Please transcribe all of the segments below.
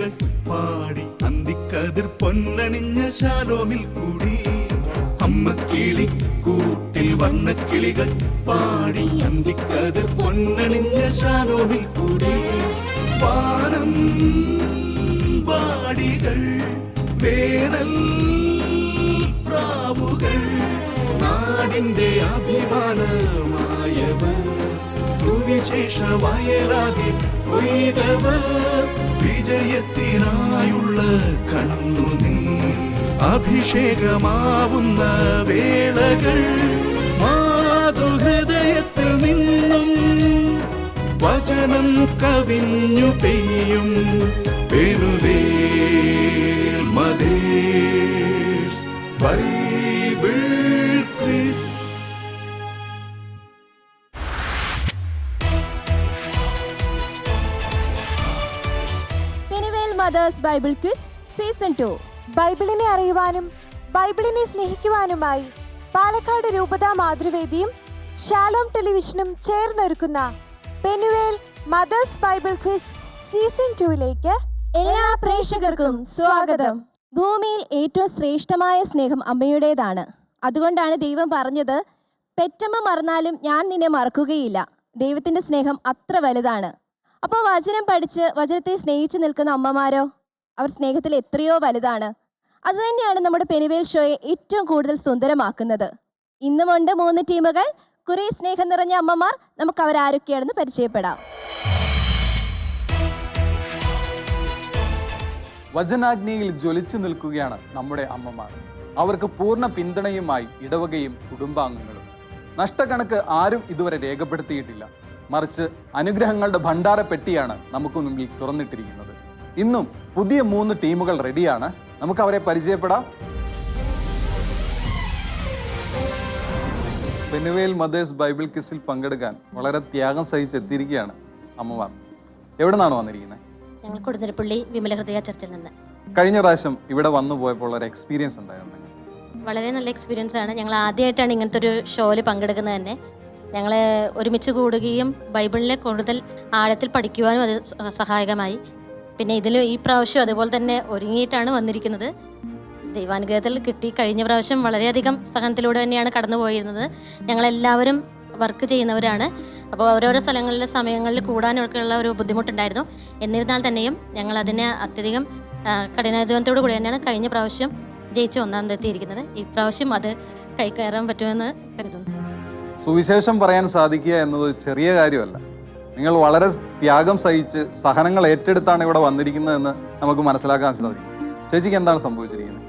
കിളികൾ പാടി അന്തിക്കതിർ പൊന്നണിഞ്ഞ ശാലോമിൽ കൂടി. അമ്മ കിളി കൂട്ടിൽ വർണ്ണ കിളികൾ പാടി അന്തിക്കതിർ പൊന്നണിഞ്ഞ ശാലോമിൽ കൂടി. വാനം വാടികൾ വേനൽ പ്രാവുകൾ നാടിന്റെ അഭിമാനമായവർ സുവിശേഷ വയലാകെ കൊയ്തവർ വിജയത്തിനായുള്ള കണ്ണുനീർ അഭിഷേകമാവുന്ന വേളകൾ മാതൃഹൃദയത്തിൽ നിന്നും വചനം കവിഞ്ഞു പെയ്യും Penuel mothers Bible quiz. Penuel mothers Bible quiz season 2. ബൈബിളിനെ അറിയുവാനും ബൈബിളിനെ സ്നേഹിക്കുവാനുമായി പാലക്കാട് രൂപതാ മാതൃവേദിയും ഷാലോം ടെലിവിഷനും ചേർന്നൊരുക്കുന്ന Penuel mothers Bible quiz season 2ലേക്ക് എല്ലാ പ്രേക്ഷകർക്കും സ്വാഗതം. ഭൂമിയിൽ ഏറ്റവും ശ്രേഷ്ഠമായ സ്നേഹം അമ്മയുടേതാണ്. അതുകൊണ്ടാണ് ദൈവം പറഞ്ഞത്, പെറ്റമ്മ മറന്നാലും ഞാൻ നിന്നെ മറക്കുകയില്ല. ദൈവത്തിന്റെ സ്നേഹം അത്ര വലുതാണ്. അപ്പോൾ വചനം പഠിച്ച് വചനത്തെ സ്നേഹിച്ചു നിൽക്കുന്ന അമ്മമാരോ, അവർ സ്നേഹത്തിൽ എത്രയോ വലുതാണ്. അതുതന്നെയാണ് നമ്മുടെ പെനുവേൽ ഷോയെ ഏറ്റവും കൂടുതൽ സുന്ദരമാക്കുന്നത്. ഇന്നുമുണ്ട് 3 ടീമുകൾ, കുറെ സ്നേഹം നിറഞ്ഞ അമ്മമാർ. നമുക്ക് അവരാരൊക്കെയാണെന്ന് പരിചയപ്പെടാം. വചനാഗ്നിയിൽ ജ്വലിച്ചു നിൽക്കുകയാണ് നമ്മുടെ അമ്മമാർ. അവർക്ക് പൂർണ്ണ പിന്തുണയുമായി ഇടവകയും കുടുംബാംഗങ്ങളും. നഷ്ടക്കണക്ക് ആരും ഇതുവരെ രേഖപ്പെടുത്തിയിട്ടില്ല. മറിച്ച് അനുഗ്രഹങ്ങളുടെ ഭണ്ഡാര പെട്ടിയാണ് നമുക്ക് മുമ്പിൽ തുറന്നിട്ടിരിക്കുന്നത്. ഇന്നും പുതിയ 3 ടീമുകൾ റെഡിയാണ്. നമുക്ക് അവരെ പരിചയപ്പെടാം. പെനുവേൽ മദേഴ്സ് ബൈബിൾ ക്വിസിൽ പങ്കെടുക്കാൻ വളരെ ത്യാഗം സഹിച്ചെത്തിയിരിക്കുകയാണ് അമ്മമാർ. എവിടെ നിന്നാണ് വന്നിരിക്കുന്നത്? ഞങ്ങൾ കൊടുന്നിരപ്പള്ളി വിമല ഹൃദയ ചർച്ചിൽ നിന്ന്. കഴിഞ്ഞ പ്രാവശ്യം ഇവിടെ വന്നു പോയപ്പോൾ ഒരു എക്സ്പീരിയൻസ് ഉണ്ടായിരുന്നു? വളരെ നല്ല എക്സ്പീരിയൻസ് ആണ്. ഞങ്ങൾ ആദ്യമായിട്ടാണ് ഇങ്ങനത്തെ ഒരു ഷോയിൽ പങ്കെടുക്കുന്നത് തന്നെ. ഞങ്ങൾ ഒരുമിച്ച് കൂടുകയും ബൈബിളിനെ കൂടുതൽ ആഴത്തിൽ പഠിക്കുവാനും അത് സഹായകമായി. പിന്നെ ഈ പ്രാവശ്യം അതുപോലെ തന്നെ ഒരുങ്ങിയിട്ടാണ് വന്നിരിക്കുന്നത്. ദൈവാനുഗ്രഹത്തിൽ കിട്ടി. കഴിഞ്ഞ പ്രാവശ്യം വളരെയധികം സഹനത്തിലൂടെ തന്നെയാണ് കടന്നു പോയിരുന്നത്. ഞങ്ങളെല്ലാവരും വർക്ക് ചെയ്യുന്നവരാണ്. അപ്പോൾ ഓരോരോ സ്ഥലങ്ങളിലെ സമയങ്ങളിൽ കൂടാനൊക്കെയുള്ള ഒരു ബുദ്ധിമുട്ടുണ്ടായിരുന്നു. എന്നിരുന്നാൽ തന്നെയും ഞങ്ങൾ അതിനെ അത്യധികം കഠിനാധ്വാനത്തോടു കൂടി തന്നെയാണ് കഴിഞ്ഞ പ്രാവശ്യം ജയിച്ച് 1ാം എത്തിയിരിക്കുന്നത്. ഈ പ്രാവശ്യം അത് കൈകയറാൻ പറ്റുമെന്ന് കരുതുന്നു. സുവിശേഷം പറയാൻ സാധിക്കുക എന്നത് ചെറിയ കാര്യമല്ല. നിങ്ങൾ വളരെ ത്യാഗം സഹിച്ച് സഹനങ്ങൾ ഏറ്റെടുത്താണ് ഇവിടെ വന്നിരിക്കുന്നതെന്ന് നമുക്ക് മനസ്സിലാക്കാൻ സാധിക്കും. ചേച്ചിക്ക് എന്താണ് സംഭവിച്ചിരിക്കുന്നത്?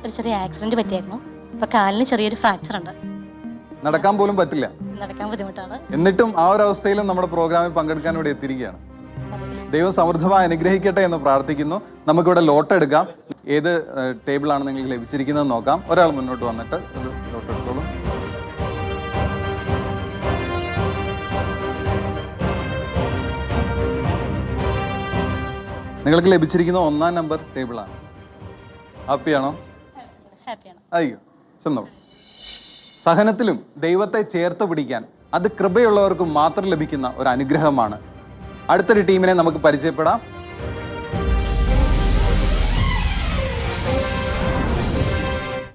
ഒരു ചെറിയ ആക്സിഡന്റ് പറ്റിയായിരുന്നു. ഇപ്പൊ കാലിന് ചെറിയൊരു ഫ്രാക്ചർ ഉണ്ട്. നടക്കാൻ പോലും പറ്റില്ല. നടക്കാൻ ബുദ്ധിമുട്ടാണ്. എന്നിട്ടും ആ ഒരു അവസ്ഥയിലും നമ്മുടെ പ്രോഗ്രാമിൽ പങ്കെടുക്കാൻ ഇവിടെ എത്തിയിരിക്കുകയാണ്. ദൈവം സമൃദ്ധമായി അനുഗ്രഹിക്കട്ടെ എന്ന് പ്രാർത്ഥിക്കുന്നു. നമുക്കിവിടെ ലോട്ട് എടുക്കാം. ഏത് ടേബിളാണ് നിങ്ങൾക്ക് ലഭിച്ചിരിക്കുന്നത് നോക്കാം. ഒരാൾ മുന്നോട്ട് വന്നിട്ട് ഒരു ലോട്ട് എടുത്തോളൂ. നിങ്ങൾക്ക് ലഭിച്ചിരിക്കുന്ന 1ാം നമ്പർ ടേബിളാണ്. ഹാപ്പിയാണോ? ഹാപ്പിയാണ്. അയ്യോ, ചെന്നോളൂ. സഹനത്തിലും ദൈവത്തെ ചേർത്ത് പിടിക്കാൻ അത് കൃപയുള്ളവർക്ക് മാത്രം ലഭിക്കുന്ന ഒരു അനുഗ്രഹമാണ്. അടുത്തൊരു ടീമിനെ നമുക്ക് പരിചയപ്പെടാം.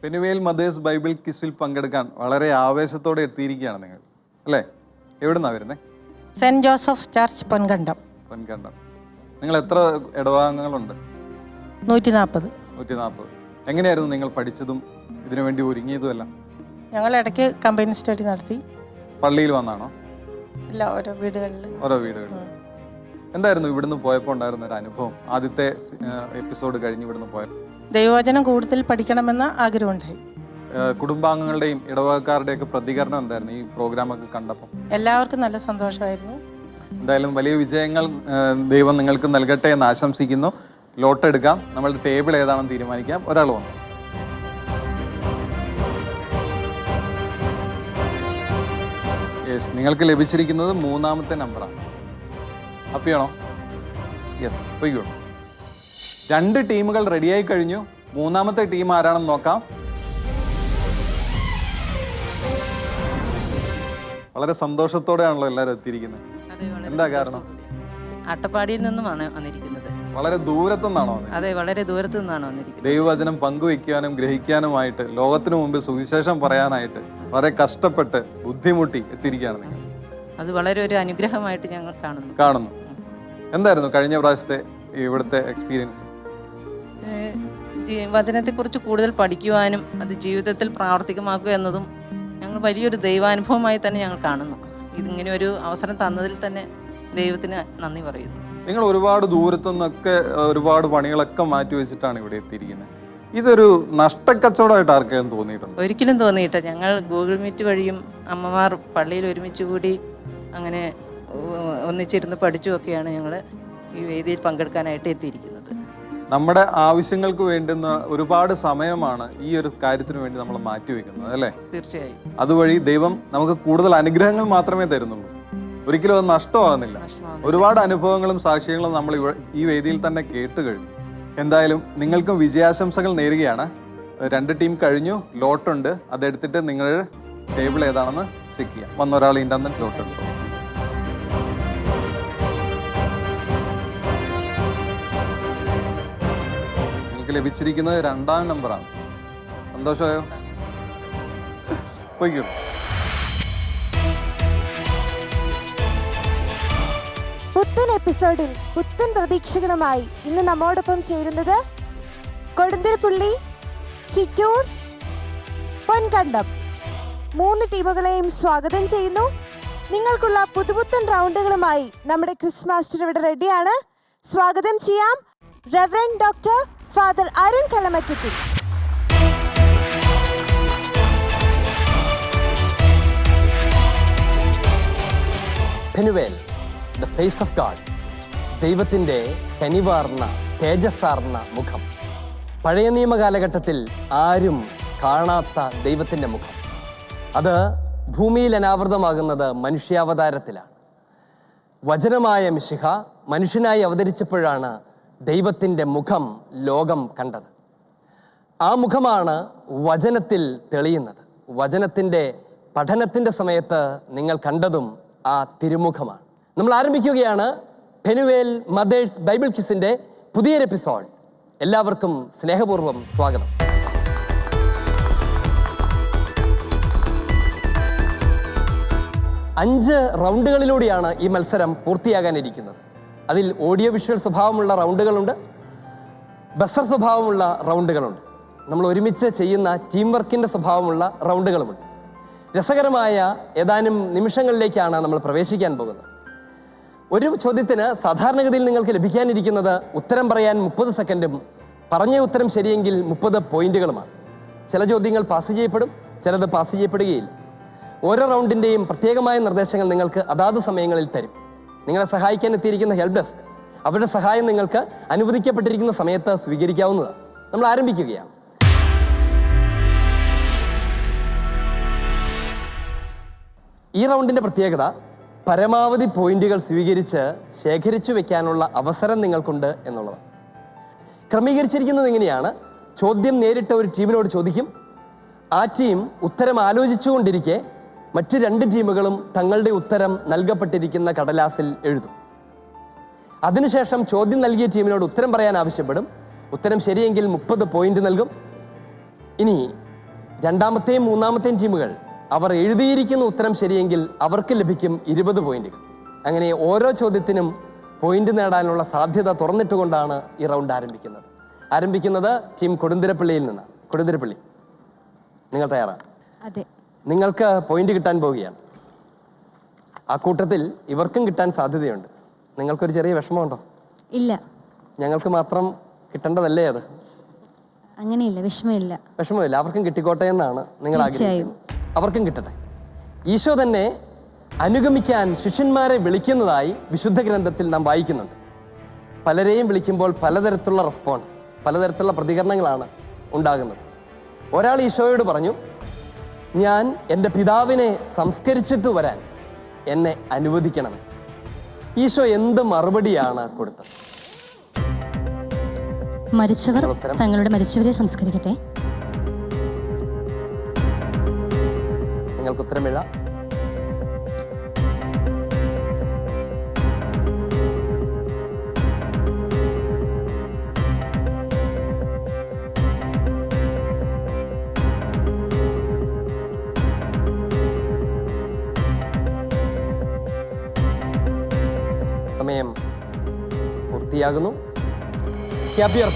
പെനുവേൽ മദേഴ്സ് ബൈബിൾ ക്വിസിൽ പങ്കെടുക്കാൻ വളരെ ആവേശത്തോടെ എത്തിയിരിക്കുകയാണ് നിങ്ങൾ, അല്ലേ? എവിടുന്നാണ് വരുന്നത്? Saint Joseph church Ponkandam. Ponkandam. നിങ്ങൾ എത്ര ഇടവകങ്ങളുണ്ട്? 140. 140. എങ്ങനെയായിരുന്നു നിങ്ങൾ പഠിച്ചതും ഇതിനു വേണ്ടി ഒരുങ്ങിയതും എല്ലാം? ഞങ്ങൾ ഇടയ്ക്ക് കമ്പൈൻ സ്റ്റഡി നടത്തി. പള്ളിയിൽ വന്നാണോ? ഇല്ല, ഓരോ വീടുകളിൽ. എന്തായിരുന്നു ഇവിടുന്ന് പോയപ്പോൾ ഉണ്ടായിരുന്ന ഒരു അനുഭവം? ആദ്യത്തെ എപ്പിസോഡ് കഴിഞ്ഞ് ഇവിടുന്ന് പോയപ്പോൾ ദൈവവചനം കൂടുതൽ പഠിക്കണമെന്ന ആഗ്രഹമുണ്ടായി. കുടുംബാംഗങ്ങളുടെയും ഇടവകക്കാരുടെയൊക്കെ പ്രതികരണം എന്തായിരുന്നു ഈ പ്രോഗ്രാമൊക്കെ കണ്ടപ്പോൾ? എല്ലാവർക്കും നല്ല സന്തോഷമായിരുന്നു. എന്തായാലും വലിയ വിജയങ്ങൾ ദൈവം നിങ്ങൾക്ക് നൽകട്ടെ എന്ന് ആശംസിക്കുന്നു. ലോട്ട് എടുക്കാം. നമ്മളുടെ ടേബിൾ ഏതാണെന്ന് തീരുമാനിക്കാം. ഒരാൾ വന്നു. യെസ്, നിങ്ങൾക്ക് ലഭിച്ചിരിക്കുന്നത് 3ാമത്തെ നമ്പറാണ്. ഹാപ്പിയാണോ? യെസ്, പോയിക്കോളൂ. 2 ടീമുകൾ റെഡിയായി കഴിഞ്ഞു. 3ാമത്തെ ടീം ആരാണെന്ന് നോക്കാം. വളരെ സന്തോഷത്തോടെയാണല്ലോ എല്ലാവരും എത്തിയിരിക്കുന്നത്. എന്താ കാരണം? അട്ടപ്പാടിയിൽ നിന്നുമാണ് വന്നിരിക്കുന്നത്. വളരെ ദൂരത്തുനിന്നാണോ വന്നത്? അതെ, വളരെ ദൂരത്തു നിന്നാണ് വന്നിരിക്കുന്നത്. ദൈവവചനം പങ്കുവയ്ക്കാനും ഗ്രഹിക്കാനുമായിട്ട് ലോകത്തിനു മുമ്പ് സുവിശേഷം പറയാനായിട്ട് വളരെ കഷ്ടപ്പെട്ട് ബുദ്ധിമുട്ടി എത്തിയിരിക്കുകയാണ് നിങ്ങൾ. അത് വളരെ ഒരു അനുഗ്രഹമായിട്ട് ഞങ്ങൾ കാണുന്നു. എന്തായിരുന്നു കഴിഞ്ഞ പ്രാവശ്യത്തെ ഇവിടുത്തെ എക്സ്പീരിയൻസ്? വചനത്തെക്കുറിച്ച് കൂടുതൽ പഠിക്കുവാനും അത് ജീവിതത്തിൽ പ്രാവർത്തികമാക്കുക എന്നതും ഞങ്ങൾ വലിയൊരു ദൈവാനുഭവമായി തന്നെ ഞങ്ങൾ കാണുന്നു. ഇതിങ്ങനെ ഒരു അവസരം തന്നതിൽ തന്നെ ദൈവത്തിന് നന്ദി പറയുന്നു. നിങ്ങൾ ഒരുപാട് ദൂരത്തു നിന്നൊക്കെ ഒരുപാട് പണികളൊക്കെ മാറ്റി വെച്ചിട്ടാണ് ഇവിടെ എത്തിയിരിക്കുന്നത്. ഇതൊരു നഷ്ടക്കച്ചവടമായിട്ട് ആർക്കെങ്കിലും തോന്നിയിട്ടുണ്ട്? ഒരിക്കലും തോന്നിയില്ല. ഞങ്ങൾ ഗൂഗിൾ മീറ്റ് വഴിയും അമ്മമാർ പള്ളിയിൽ ഒരുമിച്ച് കൂടി അങ്ങനെ ഒന്നിച്ചിരുന്ന് പഠിച്ചുമൊക്കെയാണ് ഞങ്ങൾ ഈ വേദിയിൽ പങ്കെടുക്കാനായിട്ട് എത്തിയിരിക്കുന്നത്. നമ്മുടെ ആവശ്യങ്ങൾക്ക് വേണ്ടുന്ന ഒരുപാട് സമയമാണ് ഈ ഒരു കാര്യത്തിന് വേണ്ടി നമ്മൾ മാറ്റിവെക്കുന്നത്, അല്ലേ? തീർച്ചയായും. അതുവഴി ദൈവം നമുക്ക് കൂടുതൽ അനുഗ്രഹങ്ങൾ മാത്രമേ തരുന്നുള്ളൂ, ഒരിക്കലും അത് നഷ്ടമാകുന്നില്ല. ഒരുപാട് അനുഭവങ്ങളും സാക്ഷ്യങ്ങളും നമ്മൾ ഈ വേദിയിൽ തന്നെ കേട്ട് കഴിഞ്ഞു. എന്തായാലും നിങ്ങൾക്കും വിജയാശംസകൾ നേരുകയാണ്. 2 ടീം കഴിഞ്ഞു, ലോട്ടുണ്ട്. അതെടുത്തിട്ട് നിങ്ങൾ ടേബിൾ ഏതാണെന്ന് ചെക്ക് ചെയ്യാം. വന്നൊരാൾ ഇന്റർനെറ്റ് ലോട്ട് എടുത്തു. നിങ്ങൾക്ക് ലഭിച്ചിരിക്കുന്നത് 2ാം നമ്പറാണ്. സന്തോഷമായോ? പോയിക്കോ. പുത്തൻ എപ്പിസോഡിൽ പുത്തൻ പ്രതീക്ഷകളുമായി ഇന്ന് നമ്മോടൊപ്പം ചേരുന്നത് കൊടുന്തിരപ്പള്ളി, ചിറ്റൂർ, പൊൻകണ്ടം 3 ടീമുകളെയും സ്വാഗതം ചെയ്യുന്നു. നിങ്ങൾക്കുള്ള പുതുപുത്തൻ റൗണ്ടുകളുമായി നമ്മുടെ ക്വിസ് മാസ്റ്റർ ഇവിടെ റെഡിയാണ്. സ്വാഗതം ചെയ്യാം reverend doctor father Arun Kalamattathil. Penuel, the face of God, ദൈവത്തിൻ്റെ കനിവാർന്ന തേജസ്സാർന്ന മുഖം. പഴയ നിയമ കാലഘട്ടത്തിൽ ആരും കാണാത്ത ദൈവത്തിൻ്റെ മുഖം. അത് ഭൂമിയിൽ അനാവൃതമാകുന്നത് മനുഷ്യാവതാരത്തിലാണ്. വചനമായ മിശിഹ മനുഷ്യനായി അവതരിച്ചപ്പോഴാണ് ദൈവത്തിൻ്റെ മുഖം ലോകം കണ്ടത്. ആ മുഖമാണ് വചനത്തിൽ തെളിയുന്നത്. വചനത്തിൻ്റെ പഠനത്തിൻ്റെ സമയത്ത് നിങ്ങൾ കണ്ടതും ആ തിരുമുഖമാണ്. നമ്മൾ ആരംഭിക്കുകയാണ് പെനുവേൽ മദേഴ്സ് ബൈബിൾ ക്വിസിൻ്റെ പുതിയൊരു എപ്പിസോഡ്. എല്ലാവർക്കും സ്നേഹപൂർവ്വം സ്വാഗതം. അഞ്ച് റൗണ്ടുകളിലൂടെയാണ് ഈ മത്സരം പൂർത്തിയാകാനിരിക്കുന്നത്. അതിൽ ഓഡിയോ വിഷ്വൽ സ്വഭാവമുള്ള റൗണ്ടുകളുണ്ട്, ബസർ സ്വഭാവമുള്ള റൗണ്ടുകളുണ്ട്, നമ്മൾ ഒരുമിച്ച് ചെയ്യുന്ന ടീം വർക്കിൻ്റെ സ്വഭാവമുള്ള റൗണ്ടുകളുമുണ്ട്. രസകരമായ ഏതാനും നിമിഷങ്ങളിലേക്കാണ് നമ്മൾ പ്രവേശിക്കാൻ പോകുന്നത്. ഒരു ചോദ്യത്തിന് സാധാരണഗതിയിൽ നിങ്ങൾക്ക് ലഭിക്കാനിരിക്കുന്നത് ഉത്തരം പറയാൻ 30 സെക്കൻഡും പറഞ്ഞ ഉത്തരം ശരിയെങ്കിൽ 30 പോയിന്റുകളുമാണ്. ചില ചോദ്യങ്ങൾ പാസ് ചെയ്യപ്പെടും, ചിലത് പാസ് ചെയ്യപ്പെടുകയില്ല. ഓരോ റൗണ്ടിൻ്റെയും പ്രത്യേകമായ നിർദ്ദേശങ്ങൾ നിങ്ങൾക്ക് അതാത് സമയങ്ങളിൽ തരും. നിങ്ങളെ സഹായിക്കാൻ എത്തിയിരിക്കുന്ന ഹെൽപ്പ് ഡെസ്ക് അവരുടെ സഹായം നിങ്ങൾക്ക് അനുവദിക്കപ്പെട്ടിരിക്കുന്ന സമയത്ത് സ്വീകരിക്കാവുന്നതാണ്. നമ്മൾ ആരംഭിക്കുകയാണ്. ഈ റൗണ്ടിൻ്റെ പ്രത്യേകത പരമാവധി പോയിന്റുകൾ സ്വീകരിച്ച് ശേഖരിച്ചു വെക്കാനുള്ള അവസരം നിങ്ങൾക്കുണ്ട് എന്നുള്ളതാണ്. ക്രമീകരിച്ചിരിക്കുന്നത് ഇങ്ങനെയാണ്: ചോദ്യം നേരിട്ട് ഒരു ടീമിനോട് ചോദിക്കും. ആ ടീം ഉത്തരം ആലോചിച്ചുകൊണ്ടിരിക്കെ മറ്റ് 2 ടീമുകളും തങ്ങളുടെ ഉത്തരം നൽകപ്പെട്ടിരിക്കുന്ന കടലാസിൽ എഴുതും. അതിനുശേഷം ചോദ്യം നൽകിയ ടീമിനോട് ഉത്തരം പറയാൻ ആവശ്യപ്പെടും. ഉത്തരം ശരിയെങ്കിൽ 30 പോയിന്റ് നൽകും. ഇനി രണ്ടാമത്തെയും മൂന്നാമത്തെയും ടീമുകൾ അവർ എഴുതിയിരിക്കുന്ന ഉത്തരം ശരിയെങ്കിൽ അവർക്ക് ലഭിക്കും 20 പോയിന്റുകൾ. അങ്ങനെ ഓരോ ചോദ്യത്തിനും പോയിന്റ് നേടാനുള്ള സാധ്യത തുറന്നിട്ടുകൊണ്ടാണ് ഈ റൗണ്ട് ആരംഭിക്കുന്നത് ടീം കൊടുന്തിരപ്പള്ളിയിൽ നിന്ന്. കൊടുന്തിരപ്പള്ളി, നിങ്ങൾ തയ്യാറാണ്? അതെ. നിങ്ങൾക്ക് പോയിന്റ് കിട്ടാൻ പോവുകയാണ്. ആ കൂട്ടത്തിൽ ഇവർക്കും കിട്ടാൻ സാധ്യതയുണ്ട്. നിങ്ങൾക്കൊരു ചെറിയ വിഷമമുണ്ടോ? ഇല്ല. ഞങ്ങൾക്ക് മാത്രം കിട്ടേണ്ടതല്ലേ അത്? അങ്ങനെയില്ല, വിഷമമില്ല. അവർക്കും കിട്ടിക്കോട്ടെ എന്നാണ് നിങ്ങൾ ആഗ്രഹിക്കുന്നത്. അവർക്കും കിട്ടട്ടെ. ഈശോ തന്നെ അനുഗമിക്കാൻ ശിഷ്യന്മാരെ വിളിക്കുന്നതായി വിശുദ്ധ ഗ്രന്ഥത്തിൽ നാം വായിക്കുന്നുണ്ട്. പലരെയും വിളിക്കുമ്പോൾ പലതരത്തിലുള്ള റെസ്പോൺസ്, പലതരത്തിലുള്ള പ്രതികരണങ്ങളാണ് ഉണ്ടാകുന്നത്. ഒരാൾ ഈശോയോട് പറഞ്ഞു, ഞാൻ എൻ്റെ പിതാവിനെ സംസ്കരിച്ചിട്ട് വരാൻ എന്നെ അനുവദിക്കണം. ഈശോ എന്ത് മറുപടിയാണ് കൊടുത്തത്? മരിച്ചവർ തങ്ങളുടെ മരിച്ചവരെ സംസ്കരിക്കട്ടെ. നിങ്ങൾക്ക് ഉത്തരം എഴുതാം. റെഡിയാകുന്നു. ക്യാപിയർ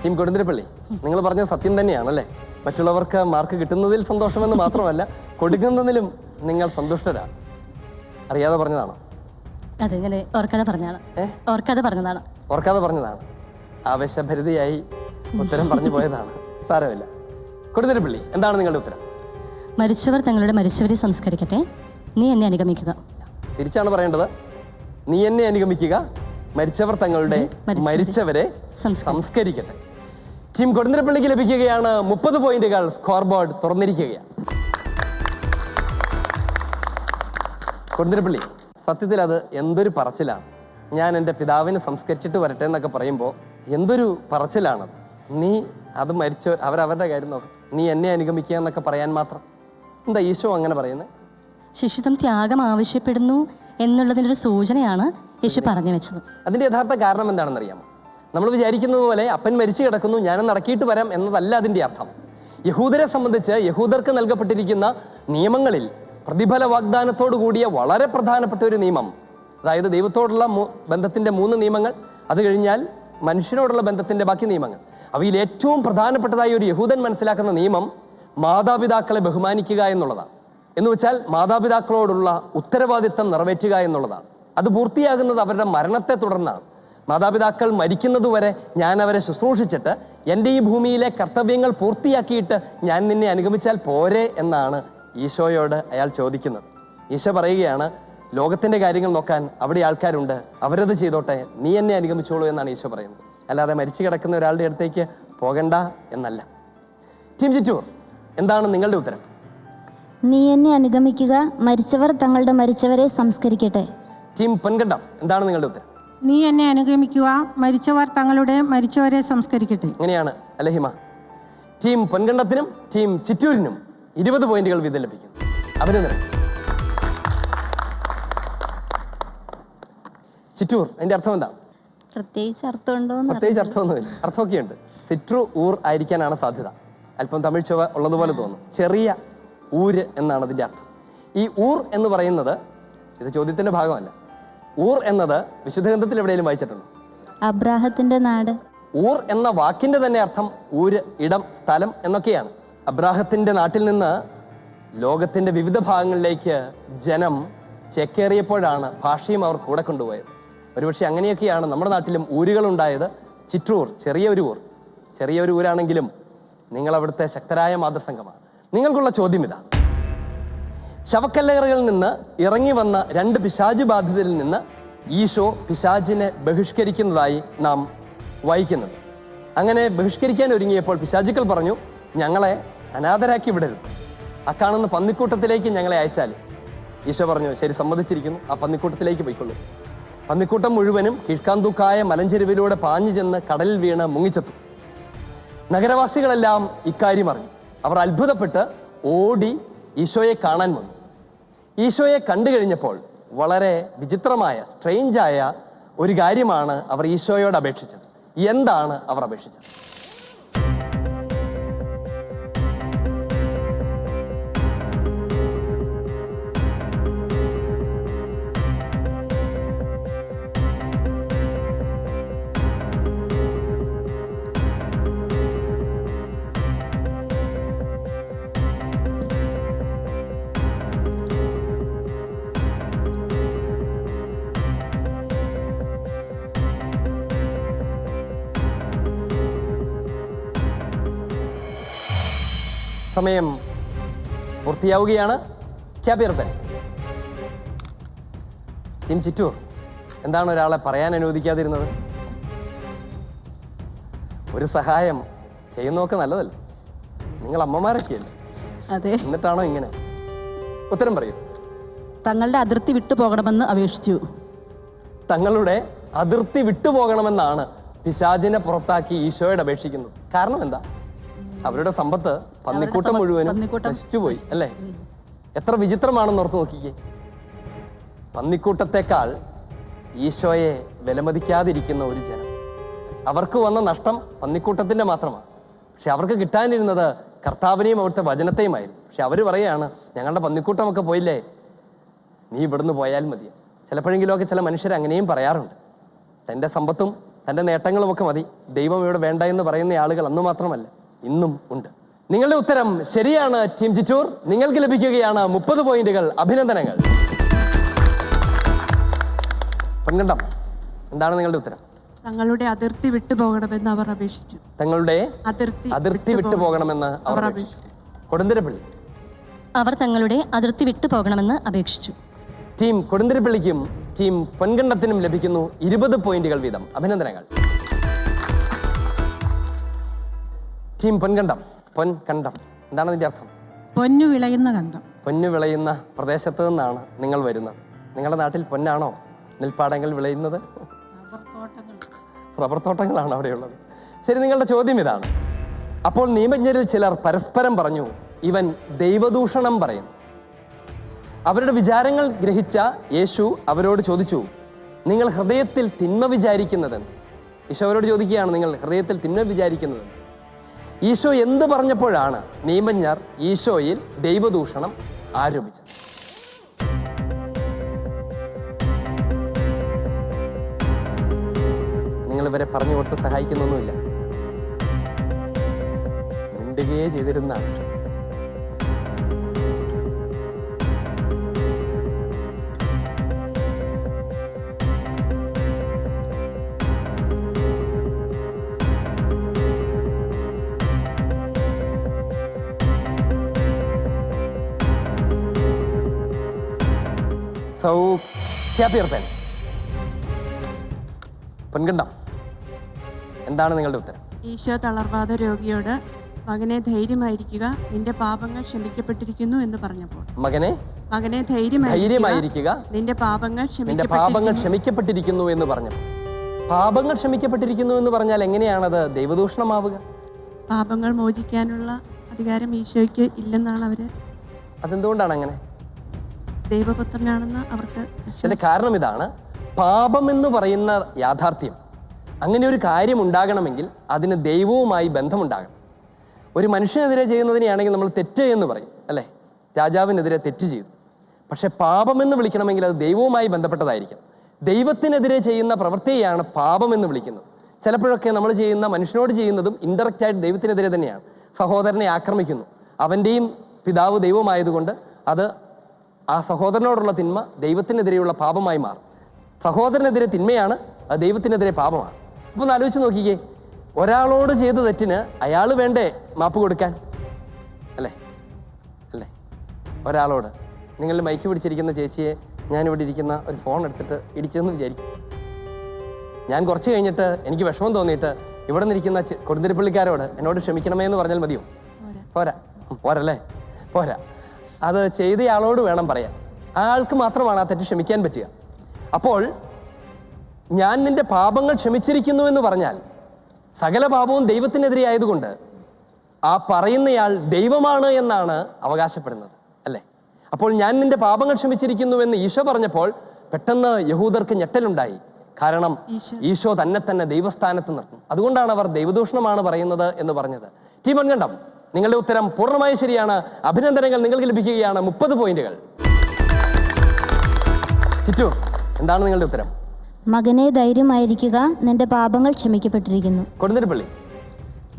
ടീം കൊടുന്തിരപ്പള്ളി, നിങ്ങൾ പറഞ്ഞത് സത്യം തന്നെയാണല്ലേ? മറ്റുള്ളവർക്ക് മാർക്ക് കിട്ടുന്നതിൽ സന്തോഷമെന്ന് മാത്രമല്ല, കൊടുക്കുന്നതിലും നിങ്ങൾ സന്തുഷ്ടരാ. അറിയാതെ പറഞ്ഞതാണോ? അതെങ്ങനെ ഓർക്കാതെ പറഞ്ഞതാണ്. ഓർക്കാതെ പറഞ്ഞതാണ്. ആവേശഭരിതയായി ഉത്തരം പറഞ്ഞു പോയതാണ്. സാരമില്ല. കൊടുന്തിരപ്പള്ളി, എന്താണ് നിങ്ങളുടെ ഉത്തരം? മരിച്ചവർ തങ്ങളുടെ മരിച്ചവരെ സംസ്കരിക്കട്ടെ, നീ എന്നെ അനുഗമിക്കുക. തിരിച്ചാണ് പറയേണ്ടത്. നീ എന്നെ അനുഗമിക്കുക, മരിച്ചവർ തങ്ങളുടെ മരിച്ചവരെ സംസ്കരിക്കട്ടെ. ടീം കൊടുന്തിരപ്പള്ളിക്ക് ലഭിക്കുകയാണ് 30 പോയിന്റുകൾ. Score board തുറന്നിരിക്കുകയാണ്. കൊടുന്തിരപ്പള്ളി, സത്യത്തിൽ അത് എന്തൊരു പറച്ചിലാണ്. ഞാൻ എൻ്റെ പിതാവിനെ സംസ്കരിച്ചിട്ട് വരട്ടെ എന്നൊക്കെ പറയുമ്പോൾ എന്തൊരു പറച്ചിലാണത്. നീ അത് മരിച്ചവർ അവരവരുടെ കാര്യം നോക്കും, നീ എന്നെ അനുഗമിക്കുക എന്നൊക്കെ പറയാൻ മാത്രം. എന്താ ഈശോ അങ്ങനെ പറയുന്നത്? ശിശുത്വം ത്യാഗം ആവശ്യപ്പെടുന്നു എന്നുള്ളതിനൊരു സൂചനയാണ് യേശു പറഞ്ഞു വെച്ചത്. അതിൻ്റെ യഥാർത്ഥ കാരണം എന്താണെന്നറിയാമോ? നമ്മൾ വിചാരിക്കുന്നത് പോലെ അപ്പൻ മരിച്ചു കിടക്കുന്നു, ഞാനൊന്ന് നടക്കിയിട്ട് വരാം എന്നതല്ല അതിൻ്റെ അർത്ഥം. യഹൂദരെ സംബന്ധിച്ച് യഹൂദർക്ക് നൽകപ്പെട്ടിരിക്കുന്ന നിയമങ്ങളിൽ പ്രതിഫല വാഗ്ദാനത്തോടു കൂടിയ വളരെ പ്രധാനപ്പെട്ട ഒരു നിയമം, അതായത് ദൈവത്തോടുള്ള ബന്ധത്തിൻ്റെ 3 നിയമങ്ങൾ, അത് കഴിഞ്ഞാൽ മനുഷ്യനോടുള്ള ബന്ധത്തിൻ്റെ ബാക്കി നിയമങ്ങൾ, അവയിൽ ഏറ്റവും പ്രധാനപ്പെട്ടതായി ഒരു യഹൂദൻ മനസ്സിലാക്കുന്ന നിയമം മാതാപിതാക്കളെ ബഹുമാനിക്കുക എന്നുള്ളതാണ്. എന്ന് വെച്ചാൽ മാതാപിതാക്കളോടുള്ള ഉത്തരവാദിത്തം നിറവേറ്റുക എന്നുള്ളതാണ്. അത് പൂർത്തിയാകുന്നത് അവരുടെ മരണത്തെ തുടർന്നാണ്. മാതാപിതാക്കൾ മരിക്കുന്നതുവരെ ഞാൻ അവരെ ശുശ്രൂഷിച്ചിട്ട് എൻ്റെ ഈ ഭൂമിയിലെ കർത്തവ്യങ്ങൾ പൂർത്തിയാക്കിയിട്ട് ഞാൻ നിന്നെ അനുഗമിച്ചാൽ പോരെ എന്നാണ് ഈശോയോട് അയാൾ ചോദിക്കുന്നത്. ഈശോ പറയുകയാണ്, ലോകത്തിൻ്റെ കാര്യങ്ങൾ നോക്കാൻ അവിടെ ആൾക്കാരുണ്ട്, അവരത് ചെയ്തോട്ടെ, നീ എന്നെ അനുഗമിച്ചോളൂ എന്നാണ് ഈശോ പറയുന്നത്. അല്ലാതെ മരിച്ചു കിടക്കുന്ന ഒരാളുടെ അടുത്തേക്ക് പോകണ്ട എന്നല്ല. ടീം ചിറ്റൂർ, എന്താണ് നിങ്ങളുടെ ഉത്തരം? നീ എന്നെ അനുഗമിക്കുക, മരിച്ചവർ തങ്ങളുടെ മരിച്ചവരെ സംസ്കരിക്കട്ടെ. ടീം പൊൻകണ്ടം, എന്താണ് നിങ്ങളുടെ ഉത്തരം? നീ എന്നെ അനുഗമിക്കുക, മരിച്ചവർ തങ്ങളുടെ മരിച്ചവരെ സംസ്കരിക്കട്ടെ. അങ്ങനെയാണ് അലഹിമ. ടീം പൊൻകണ്ടത്തിനും ടീം ചിറ്റൂരിനും 20 പോയിന്റുകൾ വീതം ലഭിക്കുന്നു. അഭിനന്ദനം. ചിറ്റൂർ, അതിന്റെ അർത്ഥം എന്താ? പ്രത്യേകിച്ച് അർത്ഥമുണ്ടോ? പ്രത്യേകിച്ച് അർത്ഥമൊന്നുമില്ല. അർത്ഥമൊക്കെയുണ്ട്. സിറ്റ്രു ഊർ ആയിരിക്കാനാണ് സാധ്യത. അല്പം തമിഴ് ചൊവ്വ ഉള്ളതുപോലെ തോന്നും. ചെറിയ ഊര് എന്നാണ് അതിൻ്റെ അർത്ഥം. ഈ ഊർ എന്ന് പറയുന്നത്, ഇത് ചോദ്യത്തിൻ്റെ ഭാഗമല്ല, ഊർ എന്നത് വിശുദ്ധ ഗ്രന്ഥത്തിൽ എവിടെയെങ്കിലും വായിച്ചിട്ടുണ്ടോ? അബ്രാഹത്തിന്റെ നാട്. ഊർ എന്ന വാക്കിൻ്റെ തന്നെ അർത്ഥം ഊര്, ഇടം, സ്ഥലം എന്നൊക്കെയാണ്. അബ്രാഹത്തിൻ്റെ നാട്ടിൽ നിന്ന് ലോകത്തിൻ്റെ വിവിധ ഭാഗങ്ങളിലേക്ക് ജനം ചേക്കേറിയപ്പോഴാണ് ഭാഷയും അവർ കൂടെ കൊണ്ടുപോയത്. ഒരുപക്ഷെ അങ്ങനെയൊക്കെയാണ് നമ്മുടെ നാട്ടിലും ഊരുകളുണ്ടായത്. ചിറ്റൂർ ചെറിയൊരു ഊർ, ചെറിയൊരു ഊരാണെങ്കിലും നിങ്ങൾ അവിടുത്തെ ശക്തരായ മാതൃസംഘമാണ്. നിങ്ങൾക്കുള്ള ചോദ്യം ഇതാണ്: ശവക്കല്ലറകളിൽ നിന്ന് ഇറങ്ങി വന്ന 2 പിശാച് ബാധിതരിൽ നിന്ന് ഈശോ പിശാചിനെ ബഹിഷ്കരിക്കുന്നതായി നാം വായിക്കുന്നുണ്ട്. അങ്ങനെ ബഹിഷ്കരിക്കാൻ ഒരുങ്ങിയപ്പോൾ പിശാചുക്കൾ പറഞ്ഞു, ഞങ്ങളെ അനാഥരാക്കി വിടരുത്, ആ കാണുന്ന പന്നിക്കൂട്ടത്തിലേക്ക് ഞങ്ങളെ അയച്ചാൽ. ഈശോ പറഞ്ഞു, ശരി, സമ്മതിച്ചിരിക്കുന്നു, ആ പന്നിക്കൂട്ടത്തിലേക്ക് പോയിക്കൊള്ളു. പന്നിക്കൂട്ടം മുഴുവനും കീഴ്ക്കാന്തൂക്കായ മലഞ്ചെരുവിലൂടെ പാഞ്ഞു ചെന്ന് കടലിൽ വീണ് മുങ്ങിച്ചെത്തു. നഗരവാസികളെല്ലാം ഇക്കാര്യം അറിഞ്ഞു. അവർ അത്ഭുതപ്പെട്ട് ഓടി ഈശോയെ കാണാൻ വന്നു. ഈശോയെ കണ്ടു കഴിഞ്ഞപ്പോൾ വളരെ വിചിത്രമായ, സ്ട്രെയിഞ്ചായ ഒരു കാര്യമാണ് അവർ ഈശോയോട് അപേക്ഷിച്ചത്. എന്താണ് അവർ അപേക്ഷിച്ചത്? സമയം പൂർത്തിയാവുകയാണ്. ക്യാപിയർബൻ. ടീം ചിറ്റൂർ, എന്താണ് ഒരാളെ പറയാൻ അനുവദിക്കാതിരുന്നത്? ഒരു സഹായം ചെയ്യുന്നതൊക്കെ നല്ലതല്ലേ? നിങ്ങൾ അമ്മമാരൊക്കെയല്ലേ? അതെ. എന്നിട്ടാണോ ഇങ്ങനെ? ഉത്തരം പറയൂ. തങ്ങളുടെ അതിർത്തി വിട്ടുപോകണമെന്ന് അപേക്ഷിച്ചു. തങ്ങളുടെ അതിർത്തി വിട്ടുപോകണമെന്നാണ് പിശാചിനെ പുറത്താക്കി ഈശോയോട് അപേക്ഷിക്കുന്നത്. കാരണം എന്താ? അവരുടെ സമ്പത്ത് പന്നിക്കൂട്ടം മുഴുവനും നശിച്ചുപോയി അല്ലേ? എത്ര വിചിത്രമാണെന്ന് ഓർത്ത് നോക്കിക്കേ. പന്നിക്കൂട്ടത്തെക്കാൾ ഈശോയെ വിലമതിക്കാതിരിക്കുന്ന ഒരു ജനം. അവർക്ക് വന്ന നഷ്ടം പന്നിക്കൂട്ടത്തിൻ്റെ മാത്രമാണ്. പക്ഷെ അവർക്ക് കിട്ടാനിരുന്നത് കർത്താവിനെയും അവിടുത്തെ വചനത്തെയുമായിരുന്നു. പക്ഷെ അവർ പറയുകയാണ്, ഞങ്ങളുടെ പന്നിക്കൂട്ടമൊക്കെ പോയില്ലേ, നീ ഇവിടുന്ന് പോയാൽ മതി. ചിലപ്പോഴെങ്കിലുമൊക്കെ ചില മനുഷ്യർ അങ്ങനെയും പറയാറുണ്ട്. തൻ്റെ സമ്പത്തും തൻ്റെ നേട്ടങ്ങളുമൊക്കെ മതി, ദൈവം ഇവിടെ വേണ്ട എന്ന് പറയുന്ന ആളുകൾ അന്ന് മാത്രമല്ല ഇന്നും ഉണ്ട്. നിങ്ങളുടെ ഉത്തരം ശരിയാണ് ടീം ചിറ്റൂർ. നിങ്ങൾക്ക് ലഭിക്കുകയാണ് 30 പോയിന്റുകൾ. അഭിനന്ദനങ്ങൾ. പൊൻകണ്ടം, എന്താണ് നിങ്ങളുടെ ഉത്തരം? തങ്ങളുടെ അതിർത്തി വിട്ടുപോകണമെന്ന് അവർ അപേക്ഷിച്ചു. തങ്ങളുടെ അതിർത്തി വിട്ടുപോകണമെന്ന് അവർ അപേക്ഷിച്ചു. കൊടുന്തിരപ്പള്ളി, അവർ തങ്ങളുടെ അതിർത്തി വിട്ടു പോകണമെന്ന് അപേക്ഷിച്ചു. ടീം കൊടുന്തിരപ്പള്ളിക്കും ടീം പൊൻകണ്ടത്തിനും ലഭിക്കുന്നു 20 പോയിന്റുകൾ വീതം. അഭിനന്ദനങ്ങൾ. ടീം പൊൻകണ്ടം, എന്താണ് അതിന്റെ അർത്ഥം? പൊന്നു വിളയുന്ന കണ്ടം. പൊന്നു വിളയുന്ന പ്രദേശത്ത് നിന്നാണ് നിങ്ങൾ വരുന്നത്. നിങ്ങളുടെ നാട്ടിൽ പൊന്നാണോ നെൽപ്പാടങ്ങൾ വിളയുന്നത്? റബ്ബർ തോട്ടങ്ങളാണ് അവിടെയുള്ളത്. ശരി, നിങ്ങളുടെ ചോദ്യം ഇതാണ്. അപ്പോൾ നിയമജ്ഞരിൽ ചിലർ പരസ്പരം പറഞ്ഞു, ഇവൻ ദൈവദൂഷണം പറയുന്നു. അവരുടെ വിചാരങ്ങൾ ഗ്രഹിച്ച യേശു അവരോട് ചോദിച്ചു, നിങ്ങൾ ഹൃദയത്തിൽ തിന്മ വിചാരിക്കുന്നതെന്ന്. ഈശോ അവരോട് ചോദിക്കുകയാണ്, നിങ്ങൾ ഹൃദയത്തിൽ തിന്മ വിചാരിക്കുന്നതെന്ന്. ഈശോ എന്ത് പറഞ്ഞപ്പോഴാണ് നിയമജ്ഞർ ഈശോയിൽ ദൈവദൂഷണം ആരോപിച്ചത്? നിങ്ങൾ ഇവരെ പറഞ്ഞു കൊടുത്ത് സഹായിക്കുന്നൊന്നുമില്ല, മിണ്ടുകയേ ചെയ്തിരുന്നാണ്. പൊൻകണ്ടം, എന്താണ് നിങ്ങളുടെ ഉത്തരം? ഈശോ തളർവാദ രോഗിയോട് മകനെ ധൈര്യമായിരിക്കുക, നിന്റെ പാപങ്ങൾ ക്ഷമിക്കപ്പെട്ടിരിക്കുന്നു എന്ന് പറഞ്ഞപ്പോൾ മകനെ ധൈര്യമായിരിക്കുക, നിന്റെ പാപങ്ങൾ ക്ഷമിക്കപ്പെട്ടിരിക്കുന്നു എന്ന് പറഞ്ഞു. പാപങ്ങൾ ക്ഷമിക്കപ്പെട്ടിരിക്കുന്നു എന്ന് പറഞ്ഞാൽ എങ്ങനെയാണത് ദൈവദൂഷണമാവുക? പാപങ്ങൾ മോചിക്കാനുള്ള അധികാരം ഈശോയ്ക്ക് ഇല്ലെന്നാണ് അവര്. അതെന്തുകൊണ്ടാണ് അങ്ങനെ? ദൈവപുത്രനാണെന്ന് അവർക്ക്. അതിന്റെ കാരണം ഇതാണ്, പാപം എന്ന് പറയുന്ന യാഥാർത്ഥ്യം, അങ്ങനെ ഒരു കാര്യം ഉണ്ടാകണമെങ്കിൽ അതിന് ദൈവവുമായി ബന്ധമുണ്ടാകണം. ഒരു മനുഷ്യനെതിരെ ചെയ്യുന്നതിനെയാണെങ്കിൽ നമ്മൾ തെറ്റ് എന്ന് പറയും, അല്ലേ? രാജാവിനെതിരെ തെറ്റ് ചെയ്തു. പക്ഷെ പാപം എന്ന് വിളിക്കണമെങ്കിൽ അത് ദൈവവുമായി ബന്ധപ്പെട്ടതായിരിക്കും. ദൈവത്തിനെതിരെ ചെയ്യുന്ന പ്രവൃത്തിയെയാണ് പാപം എന്ന് വിളിക്കുന്നത്. ചിലപ്പോഴൊക്കെ നമ്മൾ ചെയ്യുന്ന, മനുഷ്യനോട് ചെയ്യുന്നതും ഇൻഡയറക്റ്റായിട്ട് ദൈവത്തിനെതിരെ തന്നെയാണ്. സഹോദരനെ ആക്രമിക്കുന്നു, അവൻ്റെയും പിതാവ് ദൈവമായതുകൊണ്ട് അത് ആ സഹോദരനോടുള്ള തിന്മ ദൈവത്തിനെതിരെയുള്ള പാപമായി മാറും. സഹോദരനെതിരെ തിന്മയാണ്, അത് ദൈവത്തിനെതിരെ പാപമാണ്. അപ്പോൾ ഒന്ന് ആലോചിച്ച് നോക്കിക്കേ, ഒരാളോട് ചെയ്ത തെറ്റിന് അയാൾ വേണ്ടേ മാപ്പ് കൊടുക്കാൻ? അല്ലേ? ഒരാളോട്, നിങ്ങൾ മൈക്ക് പിടിച്ചിരിക്കുന്ന ചേച്ചിയെ ഞാനിവിടെ ഇരിക്കുന്ന ഒരു ഫോൺ എടുത്തിട്ട് ഇടിച്ചതെന്ന് വിചാരിക്കും. ഞാൻ കുറച്ച് കഴിഞ്ഞിട്ട് എനിക്ക് വിഷമം തോന്നിയിട്ട് ഇവിടെ നിന്നിരിക്കുന്ന കൊടുന്തിരിപ്പള്ളിക്കാരോട് എന്നോട് ക്ഷമിക്കണമേ എന്ന് പറഞ്ഞാൽ മതിയോ? പോരല്ലേ? പോരാ. അത് ചെയ്തയാളോട് വേണം പറയാൻ. ആൾക്ക് മാത്രമാണ് ആ തെറ്റ് ക്ഷമിക്കാൻ പറ്റുക. അപ്പോൾ ഞാൻ നിന്റെ പാപങ്ങൾ ക്ഷമിച്ചിരിക്കുന്നു എന്ന് പറഞ്ഞാൽ സകല പാപവും ദൈവത്തിനെതിരെ ആയതുകൊണ്ട് ആ പറയുന്നയാൾ ദൈവമാണ് എന്നാണ് അവകാശപ്പെടുന്നത്, അല്ലേ? അപ്പോൾ ഞാൻ നിന്റെ പാപങ്ങൾ ക്ഷമിച്ചിരിക്കുന്നുവെന്ന് ഈശോ പറഞ്ഞപ്പോൾ പെട്ടെന്ന് യഹൂദർക്ക് ഞെട്ടലുണ്ടായി. കാരണം ഈശോ തന്നെ ദൈവസ്ഥാനത്ത് നിർത്തും. അതുകൊണ്ടാണ് അവർ ദൈവദൂഷണമാണ് പറയുന്നത് എന്ന് പറഞ്ഞത്. ടീം പൊൻകണ്ടം, നിങ്ങളുടെ ഉത്തരം പൂർണ്ണമായി ശരിയാണ്. അഭിനന്ദനങ്ങൾ. നിങ്ങൾക്ക് ലഭിക്കുകയാണ് 30 പോയിന്റുകൾ. ചിറ്റൂർ, എന്താണ് നിങ്ങളുടെ ഉത്തരം? മകനെ ധൈര്യമായിരിക്കുക, നിന്റെ പാപങ്ങൾ ക്ഷമിക്കപ്പെട്ടിരിക്കുന്നു. കൊടുന്തിരിപ്പള്ളി,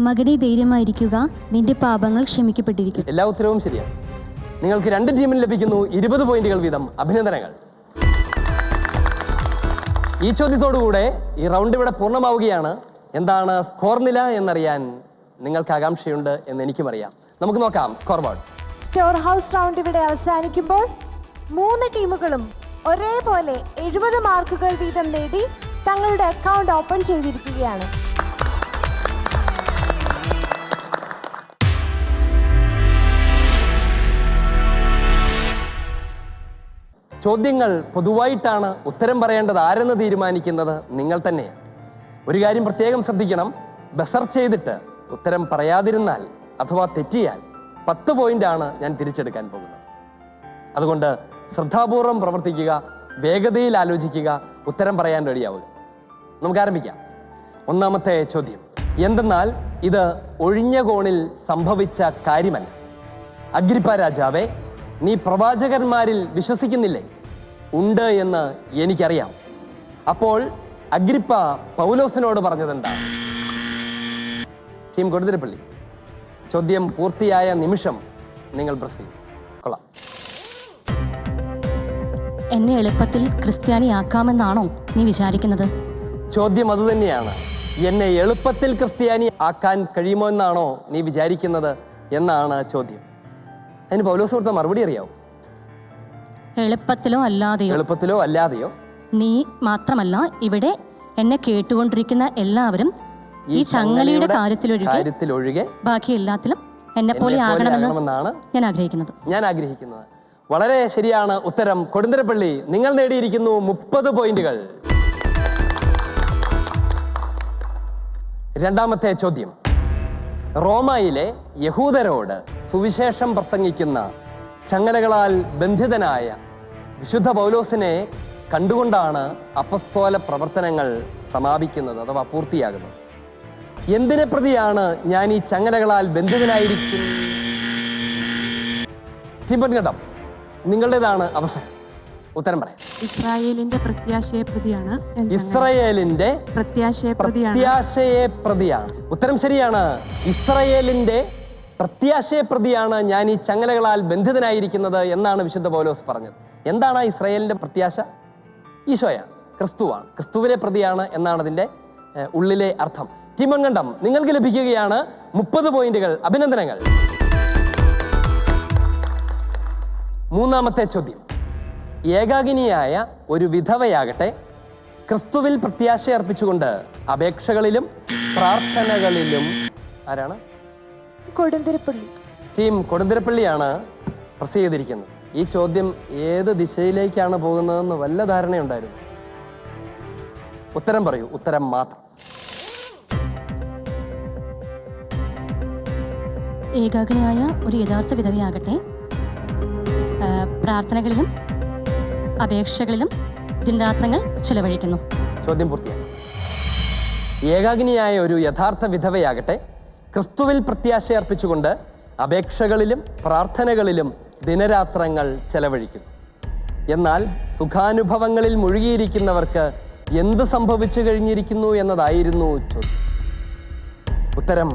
മകനെ ധൈര്യമായിരിക്കുക, നിന്റെ പാപങ്ങൾ ക്ഷമിക്കപ്പെട്ടിരിക്കുന്നു. എല്ലാ ഉത്തരവും ശരിയാണ്. നിങ്ങൾക്ക് 2 ടീമിന് ലഭിക്കുന്നു 20 പോയിന്റുകൾ വീതം. അഭിനന്ദനങ്ങൾ. ഈ ചോദ്യത്തോടുകൂടെ ഈ റൗണ്ട് ഇവിടെ പൂർണ്ണമാവുകയാണ്. എന്താണ് സ്കോർ നില എന്നറിയാൻ നിങ്ങൾക്ക് ആകാംക്ഷയുണ്ട് എന്ന് എനിക്കും അറിയാം. നമുക്ക് നോക്കാം score board. Store house round ഇവിടെ അവസാനിക്കുമ്പോൾ 3 ടീമുകളും ഒരേപോലെ 70 മാർക്കുകൾ വീതം നേടി തങ്ങളുടെ അക്കൗണ്ട് ഓപ്പൺ ചെയ്തിരിക്കുകയാണ്. ചോദ്യങ്ങൾ പൊതുവായിട്ടാണ്. ഉത്തരം പറയേണ്ടത് ആരെന്ന് തീരുമാനിക്കുന്നത് നിങ്ങൾ തന്നെയാണ്. ഒരു കാര്യം പ്രത്യേകം ശ്രദ്ധിക്കണം, ബസർ ചെയ്തിട്ട് ഉത്തരം പറയാതിരുന്നാൽ അഥവാ തെറ്റിയാൽ 10 പോയിന്റാണ് ഞാൻ തിരിച്ചെടുക്കാൻ പോകുന്നത്. അതുകൊണ്ട് ശ്രദ്ധാപൂർവം പ്രവർത്തിക്കുക, വേഗതയിൽ ആലോചിക്കുക, ഉത്തരം പറയാൻ റെഡിയാവുക. നമുക്ക് ആരംഭിക്കാം. ഒന്നാമത്തെ ചോദ്യം എന്തെന്നാൽ ഇത് ഒഴിഞ്ഞ കോണിൽ സംഭവിച്ച കാര്യമല്ല. അഗ്രിപ്പ രാജാവേ, നീ പ്രവാചകന്മാരിൽ വിശ്വസിക്കുന്നില്ലേ? ഉണ്ട് എന്ന് എനിക്കറിയാം. അപ്പോൾ അഗ്രിപ്പ പൗലോസിനോട് പറഞ്ഞതെന്താണ്? ടീം കൊടുതിരപ്പള്ളി, ചോദ്യം പൂർത്തിയായ നിമിഷം നിങ്ങൾ പ്രസ് ചെയ്യും. കൊള്ളാം. എന്നെ എളുപ്പത്തിൽ ക്രിസ്ത്യാനിയാക്കാമെന്നാണോ നീ വിചാരിക്കുന്നത്? ചോദ്യം അതുതന്നെയാണ്. എന്നെ എളുപ്പത്തിൽ ക്രിസ്ത്യാനി ആക്കാൻ കഴിയുമോ എന്നാണോ നീ വിചാരിക്കുന്നത് എന്നാണ് ചോദ്യം. അതിന് പൗലോസ് കൊടുത്ത മറുപടി അറിയാവോ? എളുപ്പത്തിലോ അല്ലാതെയോ? എളുപ്പത്തിലോ അല്ലാതെയോ? നീ മാത്രമല്ല, ഇവിടെ എന്നെ കേട്ടുകൊണ്ടിരിക്കുന്ന എല്ലാവരും ഈ ചങ്ങലയുടെ കാര്യത്തിലൊഴികെ ബാക്കി എല്ലാത്തിലും എന്നെ പോലെ ആകണമെന്നാണ് ഞാൻ ആഗ്രഹിക്കുന്നത്. വളരെ ശരിയാണ് ഉത്തരം. കൊടുന്തരപ്പള്ളി, നിങ്ങൾ നേടിയിരിക്കുന്നു 30 പോയിന്റുകൾ. രണ്ടാമത്തെ ചോദ്യം. റോമായിലെ യഹൂദരോട് സുവിശേഷം പ്രസംഗിക്കുന്ന ചങ്ങലകളാൽ ബന്ധിതനായ വിശുദ്ധ പൗലോസിനെ കണ്ടുകൊണ്ടാണ് അപ്പസ്തോല പ്രവർത്തനങ്ങൾ സമാപിക്കുന്നത് അഥവാ പൂർത്തിയാകുന്നത്. എന്തിനെ പ്രതിയാണ് ഞാൻ ഈ ചങ്ങലകളാൽ ബന്ധിതനായിരിക്കുന്നത്? കേട്ടോ, നിങ്ങളുടേതാണ് അവസരം. ഉത്തരം പറയാം. ഇസ്രായേലിന്റെ പ്രത്യാശയെ പ്രതിയാണ്. ഇസ്രായേലിന്റെ പ്രത്യാശയെ പ്രതിയാണ്. ഉത്തരം ശരിയാണ്. ഇസ്രായേലിന്റെ പ്രത്യാശയെ പ്രതിയാണ് ഞാൻ ഈ ചങ്ങലകളാൽ ബന്ധിതനായിരിക്കുന്നത് എന്നാണ് വിശുദ്ധ പൗലോസ് പറഞ്ഞത്. എന്താണ് ഇസ്രായേലിന്റെ പ്രത്യാശ? ഈശോയാണ്, ക്രിസ്തുവാണ്. ക്രിസ്തുവിനെ പ്രതിയാണ് എന്നാണ് അതിന്റെ ഉള്ളിലെ അർത്ഥം. ടീമൻകണ്ടം, നിങ്ങൾക്ക് ലഭിക്കുകയാണ് 30 പോയിന്റുകൾ. അഭിനന്ദനങ്ങൾ. മൂന്നാമത്തെ ചോദ്യം. ഏകാകിനിയായ ഒരു വിധവയാകട്ടെ ക്രിസ്തുവിൽ പ്രത്യാശ അർപ്പിച്ചുകൊണ്ട് അപേക്ഷകളിലും പ്രാർത്ഥനകളിലും ആരാണ്? കൊടുന്തിരപ്പള്ളി. ടീം കൊടുന്തിരപ്പള്ളിയാണ് പ്രസ് ചെയ്തിരിക്കുന്നത്. ഈ ചോദ്യം ഏത് ദിശയിലേക്കാണ് പോകുന്നതെന്ന് വല്ല ധാരണയുണ്ടായിരുന്നു? ഉത്തരം പറയൂ, ഉത്തരം മാത്രം. ഏകാഗ്നിയായ ഒരു യഥാർത്ഥ വിധവയാകട്ടെ പ്രാർത്ഥനകളിലും അപേക്ഷകളിലും ദിനരാത്രങ്ങൾ ചെലവഴിക്കുന്നു. ചോദ്യം പൂർത്തിയായി. ഏകാഗ്നിയായ ഒരു യഥാർത്ഥ വിധവയാകട്ടെ ക്രിസ്തുവിൽ പ്രത്യാശ അർപ്പിച്ചുകൊണ്ട് അപേക്ഷകളിലും പ്രാർത്ഥനകളിലും ദിനരാത്രങ്ങൾ ചെലവഴിക്കുന്നു. എന്നാൽ സുഖാനുഭവങ്ങളിൽ മുഴുകിയിരിക്കുന്നവർക്ക് എന്ത് സംഭവിച്ചു കഴിഞ്ഞിരിക്കുന്നു എന്നതായിരുന്നു ചോദ്യം. ഉത്തരം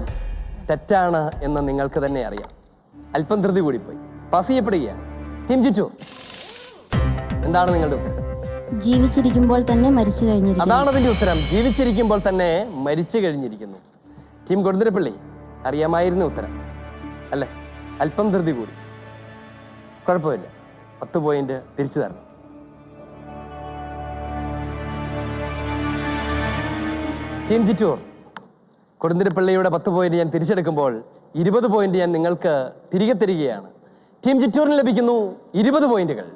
തെറ്റാണ് എന്ന് നിങ്ങൾക്ക് തന്നെ അറിയാം. അല്പം ധൃതി കൂടിപ്പോയി. പാസ് ചെയ്യപ്പെടുകയാണ്. ടീം ജിറ്റു, എന്താണ് നിങ്ങളുടെ ഉത്തരം? ജീവിച്ചിരിക്കുമ്പോൾ തന്നെ മരിച്ചു കഴിഞ്ഞിരിക്കുന്നു. അതാണ് അതിന്റെ ഉത്തരം. ജീവിച്ചിരിക്കുമ്പോൾ തന്നെ മരിച്ചു കഴിഞ്ഞിരിക്കുന്നു. ടീം കൊടുന്തിരപ്പള്ളി, അറിയാമായിരുന്നു ഉത്തരം അല്ലേ? അല്പം ധൃതി കൂടി. കുഴപ്പമില്ല, 10 പോയിന്റ് തിരിച്ചു തരണം. ടീം ജിറ്റൂർ, കൊടുന്തിരപ്പള്ളിയുടെ 10 പോയിന്റ് ഞാൻ തിരിച്ചെടുക്കുമ്പോൾ 20 പോയിന്റ് ഞാൻ നിങ്ങൾക്ക് തിരികെ തരികയാണ്. ടീം ജിറ്റൂറിന് ലഭിക്കുന്നു 20 പോയിന്റുകൾ.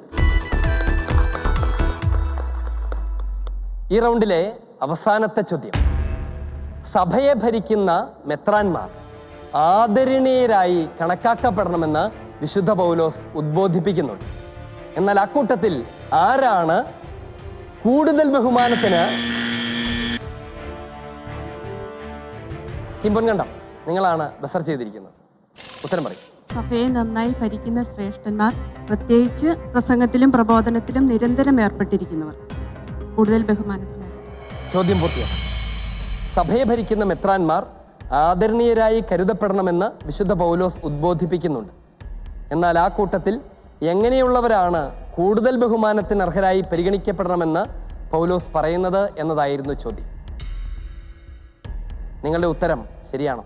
ഈ റൗണ്ടിലെ അവസാനത്തെ ചോദ്യം. സഭയെ ഭരിക്കുന്ന മെത്രാന്മാർ ആദരണീയരായി കണക്കാക്കപ്പെടണമെന്ന് വിശുദ്ധ പൗലോസ് ഉദ്ബോധിപ്പിക്കുന്നുണ്ട്. എന്നാൽ അക്കൂട്ടത്തിൽ ആരാണ് കൂടുതൽ ബഹുമാനത്തിന്? ചിമ്പൻകണ്ടം, നിങ്ങളാണ് ബസർ ചെയ്തിരിക്കുന്നത്. ഉത്തരം പറയും. സഭയെ നന്നായി ഭരിക്കുന്ന ശ്രേഷ്ഠന്മാർ, പ്രത്യേകിച്ച് പ്രസംഗത്തിലും പ്രബോധനത്തിലും നിരന്തരം ഏർപ്പെട്ടിരിക്കുന്നവർ കൂടുതൽ ബഹുമാനത്തിനായി. ചോദ്യം പൂർത്തിയാണ്. സഭയെ ഭരിക്കുന്ന മെത്രാന്മാർ ആദരണീയരായി കരുതപ്പെടണമെന്ന് വിശുദ്ധ പൗലോസ് ഉദ്ബോധിപ്പിക്കുന്നുണ്ട്. എന്നാൽ ആ കൂട്ടത്തിൽ എങ്ങനെയുള്ളവരാണ് കൂടുതൽ ബഹുമാനത്തിന് അർഹരായി പരിഗണിക്കപ്പെടണമെന്ന് പൗലോസ് പറയുന്നത് എന്നതായിരുന്നു ചോദ്യം. നിങ്ങളുടെ ഉത്തരം ശരിയാണോ?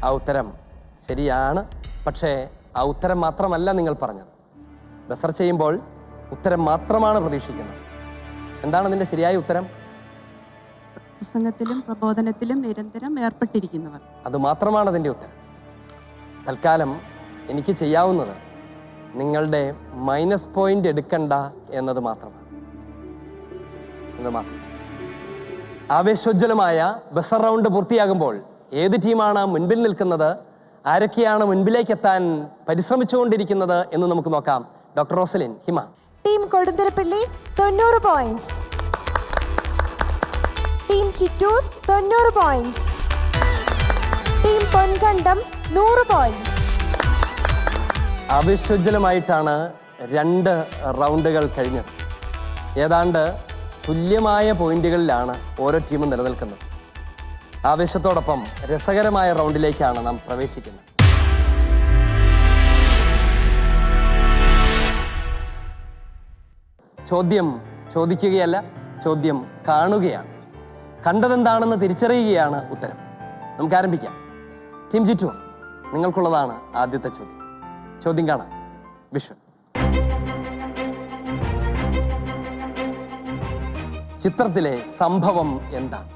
ആ ഉത്തരം ശരിയാണ്. പക്ഷേ ആ ഉത്തരം മാത്രമല്ല നിങ്ങൾ പറഞ്ഞത്. ബസർ ചെയ്യുമ്പോൾ ഉത്തരം മാത്രമാണ് പ്രതീക്ഷിക്കുന്നത്. എന്താണ് അതിൻ്റെ ശരിയായ ഉത്തരം? പ്രസംഗത്തിലും പ്രബോധനത്തിലും നിരന്തരം ഏർപ്പെട്ടിരിക്കുന്നവർ. അത് മാത്രമാണ് അതിൻ്റെ ഉത്തരം. തൽക്കാലം എനിക്ക് ചെയ്യാവുന്നത് നിങ്ങളുടെ മൈനസ് പോയിന്റ് എടുക്കണ്ട എന്നത് മാത്രമാണ്. ആവേശോജ്വലമായ ബസർ റൗണ്ട് പൂർത്തിയാകുമ്പോൾ ഏത് ടീമാണ് മുൻപിൽ നിൽക്കുന്നത്, ആരൊക്കെയാണ് മുൻപിലേക്ക് എത്താൻ പരിശ്രമിച്ചുകൊണ്ടിരിക്കുന്നത് എന്ന് നമുക്ക് നോക്കാം. Doctor Roselin, Hima. Team Kodunthirappully 90 points. Team Chittur 90 points. Team Ponkandam 100 points. ആവേശോജ്വലമായിട്ടാണ് 2 റൗണ്ടുകൾ കഴിഞ്ഞത്. ഏതാണ്ട് തുല്യമായ പോയിന്റുകളിലാണ് ഓരോ ടീമും നിലനിൽക്കുന്നത്. ആവേശത്തോടൊപ്പം രസകരമായ റൗണ്ടിലേക്കാണ് നാം പ്രവേശിക്കുന്നത്. ചോദ്യം ചോദിക്കുകയല്ല, ചോദ്യം കാണുകയാണ്. കണ്ടതെന്താണെന്ന് തിരിച്ചറിയുകയാണ് ഉത്തരം. നമുക്ക് ആരംഭിക്കാം. ടീം ജിറ്റു, നിങ്ങൾക്കുള്ളതാണ് ആദ്യത്തെ ചോദ്യം. ചോദ്യം കാണാം. വിഷ്വൽ. ചിത്രത്തിലെ സംഭവം എന്താണ്?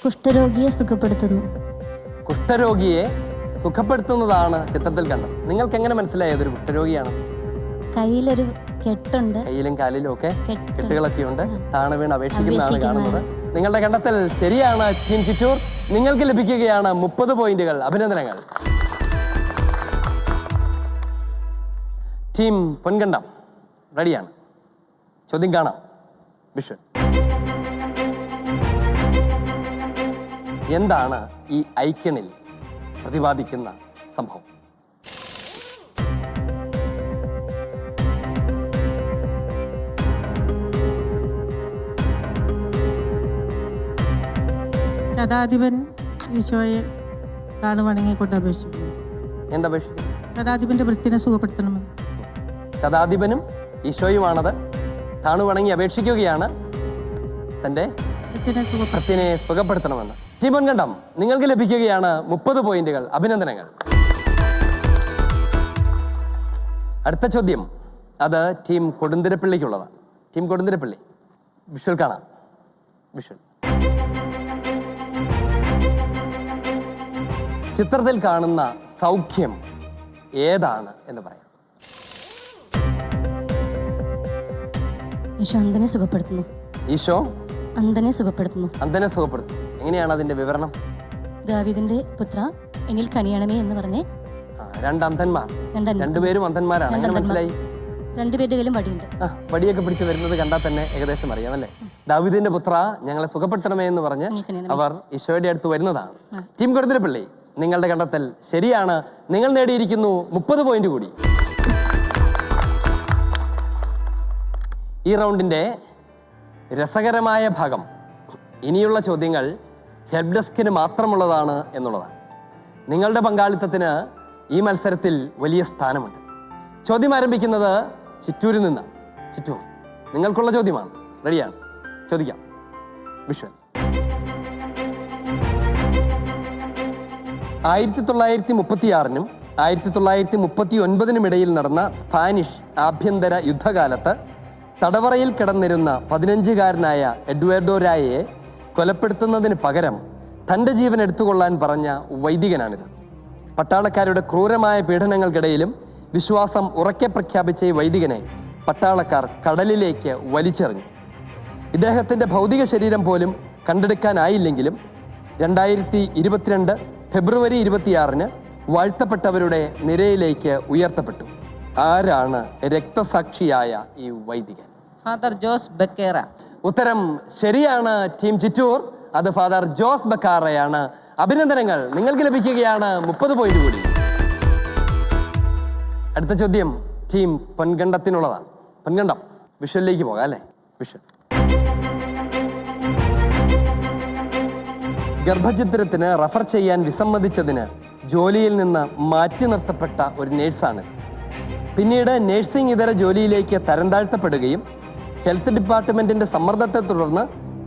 കുഷ്ഠരോഗിയെ സുഖപ്പെടുത്തുന്നു. കുഷ്ഠരോഗിയെ സുഖപ്പെടുത്തുന്നതാണ് ചിത്രത്തിൽ കണ്ടത്. നിങ്ങൾക്ക് എങ്ങനെ മനസ്സിലായി അതൊരു കുഷ്ഠരോഗിയാണ്? കയ്യിലൊരു കെട്ടുണ്ട്. കയ്യിലും കാലിലും ഒക്കെ കെട്ടുകളൊക്കെ ഉണ്ട്. താണു വീണ് അപേക്ഷിക്കുന്നതാണ് കാണുന്നത്. നിങ്ങളുടെ കണ്ടെത്തൽ ശരിയാണ് ടീം ചിറ്റൂർ. നിങ്ങൾക്ക് ലഭിക്കുകയാണ് 30 പോയിന്റുകൾ. അഭിനന്ദനങ്ങൾ. ടീം പൊൻകണ്ടം റെഡിയാണ്. ചോദ്യം കാണാം. വിഷ്വൽ. എന്താണ് ഈ ഐക്കണിൽ പ്രതിപാദിക്കുന്ന സംഭവം? ശതാധിപൻ ഈശോയെ താണു വണങ്ങിക്കൊണ്ട് അപേക്ഷിക്കുന്നു. എന്താ അപേക്ഷിക്കുന്നത്? ശതാധിപന്റെ വൃത്തിനെ സുഖപ്പെടുത്തണമെന്ന്. ശതാധിപനും ഈശോയുമാണത്. താണു വണങ്ങി അപേക്ഷിക്കുകയാണ് തൻ്റെ വൃത്തിനെ സുഖപ്പെടുത്തണമെന്ന്. ടീം പൊൻകണ്ടം, നിങ്ങൾക്ക് ലഭിക്കുകയാണ് 30 പോയിന്റുകൾ. അഭിനന്ദനങ്ങൾ. അടുത്ത ചോദ്യം അത് ടീം കൊടുന്തിരപ്പള്ളിക്കുള്ളതാണ്. ടീം കൊടുന്തിരപ്പള്ളി, വിഷ്വൽ കാണാം. വിഷ്വൽ. ചിത്രത്തിൽ കാണുന്ന സൗഖ്യം ഏതാണ് എന്ന് പറയാം. ഈശോ അന്ധനെ സുഖപ്പെടുത്തുന്നു. ഈശോ അന്ധനെ സുഖപ്പെടുത്തുന്നു. അന്ധനെ സുഖപ്പെടുത്തുന്നു. എങ്ങനെയാണ് അതിന്റെ വിവരണം? ദാവീദിന്റെ പുത്ര എന്നിൽ കനിയണമേ എന്ന് പറഞ്ഞ് 2 അന്ധന്മാർ, രണ്ടുപേരും അന്ധന്മാരാണ്. എങ്ങനെ മനസ്സിലായി? 2 പേരുടെ കയ്യിലും വടിയുണ്ട്. വടിയൊക്കെ പിടിച്ച് വരുന്നത് കണ്ടാൽ തന്നെ ഏകദേശം അറിയാം അല്ലേ? ദാവീദിന്റെ പുത്ര ഞങ്ങളെ സുഖപ്പെടുത്തണമേ എന്ന് പറഞ്ഞ് അവർ ഈശോയുടെ അടുത്ത് വരുന്നതാണ്. ടീം കൊടുന്തിരപ്പള്ളി, നിങ്ങളുടെ കണ്ടെത്തൽ ശരിയാണ്. നിങ്ങൾ നേടിയിരിക്കുന്നു 30 പോയിന്റ് കൂടി. ഈ റൗണ്ടിന്റെ രസകരമായ ഭാഗം ഇനിയുള്ള ചോദ്യങ്ങൾ ഹെൽപ്പ് ഡെസ്കിന് മാത്രമുള്ളതാണ് എന്നുള്ളതാണ്. നിങ്ങളുടെ പങ്കാളിത്തത്തിന് ഈ മത്സരത്തിൽ വലിയ സ്ഥാനമുണ്ട്. ചോദ്യം ആരംഭിക്കുന്നത് ചിറ്റൂരിൽ നിന്നാണ്. ചിറ്റൂർ, നിങ്ങൾക്കുള്ള ചോദ്യമാണ്. റെഡിയാണ്? ചോദിക്കാം. വിഷ്വൽ. 1936-നും 1939-നും ഇടയിൽ നടന്ന സ്പാനിഷ് ആഭ്യന്തര യുദ്ധകാലത്ത് തടവറയിൽ കിടന്നിരുന്ന 15-കാരനായ എഡ്വേർഡോ രായയെ കൊലപ്പെടുത്തുന്നതിന് പകരം തൻ്റെ ജീവൻ എടുത്തുകൊള്ളാൻ പറഞ്ഞ വൈദികനാണിത്. പട്ടാളക്കാരുടെ ക്രൂരമായ പീഡനങ്ങൾക്കിടയിലും വിശ്വാസം ഉറക്കെ പ്രഖ്യാപിച്ച ഈ വൈദികനെ പട്ടാളക്കാർ കടലിലേക്ക് വലിച്ചെറിഞ്ഞു. ഇദ്ദേഹത്തിൻ്റെ ഭൗതിക ശരീരം പോലും കണ്ടെടുക്കാനായില്ലെങ്കിലും 2022 ഫെബ്രുവരി 26-ന് വാഴ്ത്തപ്പെട്ടവരുടെ നിരയിലേക്ക് ഉയർത്തപ്പെട്ടു. ആരാണ് രക്തസാക്ഷിയായ ഈ വൈദികൻ? ഫാദർ ജോസ് ബക്കേറ. ഉത്തരം ശരിയാണ് ടീം ചിറ്റൂർ. അത് ഫാദർ ജോസ് ബക്കാറയാണ്. അഭിനന്ദനങ്ങൾ. നിങ്ങൾക്ക് ലഭിക്കുകയാണ് 30 പോയിന്റ് കൂടി. അടുത്ത ചോദ്യം ടീം പൊൻകണ്ടത്തിനുള്ളതാണ്. പൊൻകണ്ടം, വിഷ്വലിലേക്ക് പോകാം അല്ലേ? വിഷ്വൽ. ഗർഭചിത്രത്തിന് റഫർ ചെയ്യാൻ വിസമ്മതിച്ചതിന് ജോലിയിൽ നിന്ന് മാറ്റി നിർത്തപ്പെട്ട ഒരു നേഴ്സാണ്. പിന്നീട് നേഴ്സിംഗ് ഇതര ജോലിയിലേക്ക് തരം താഴ്ത്തപ്പെടുകയും ഹെൽത്ത് ഡിപ്പാർട്ട്മെൻറ്റിൻ്റെ സമ്മർദ്ദത്തെ തുടർന്ന്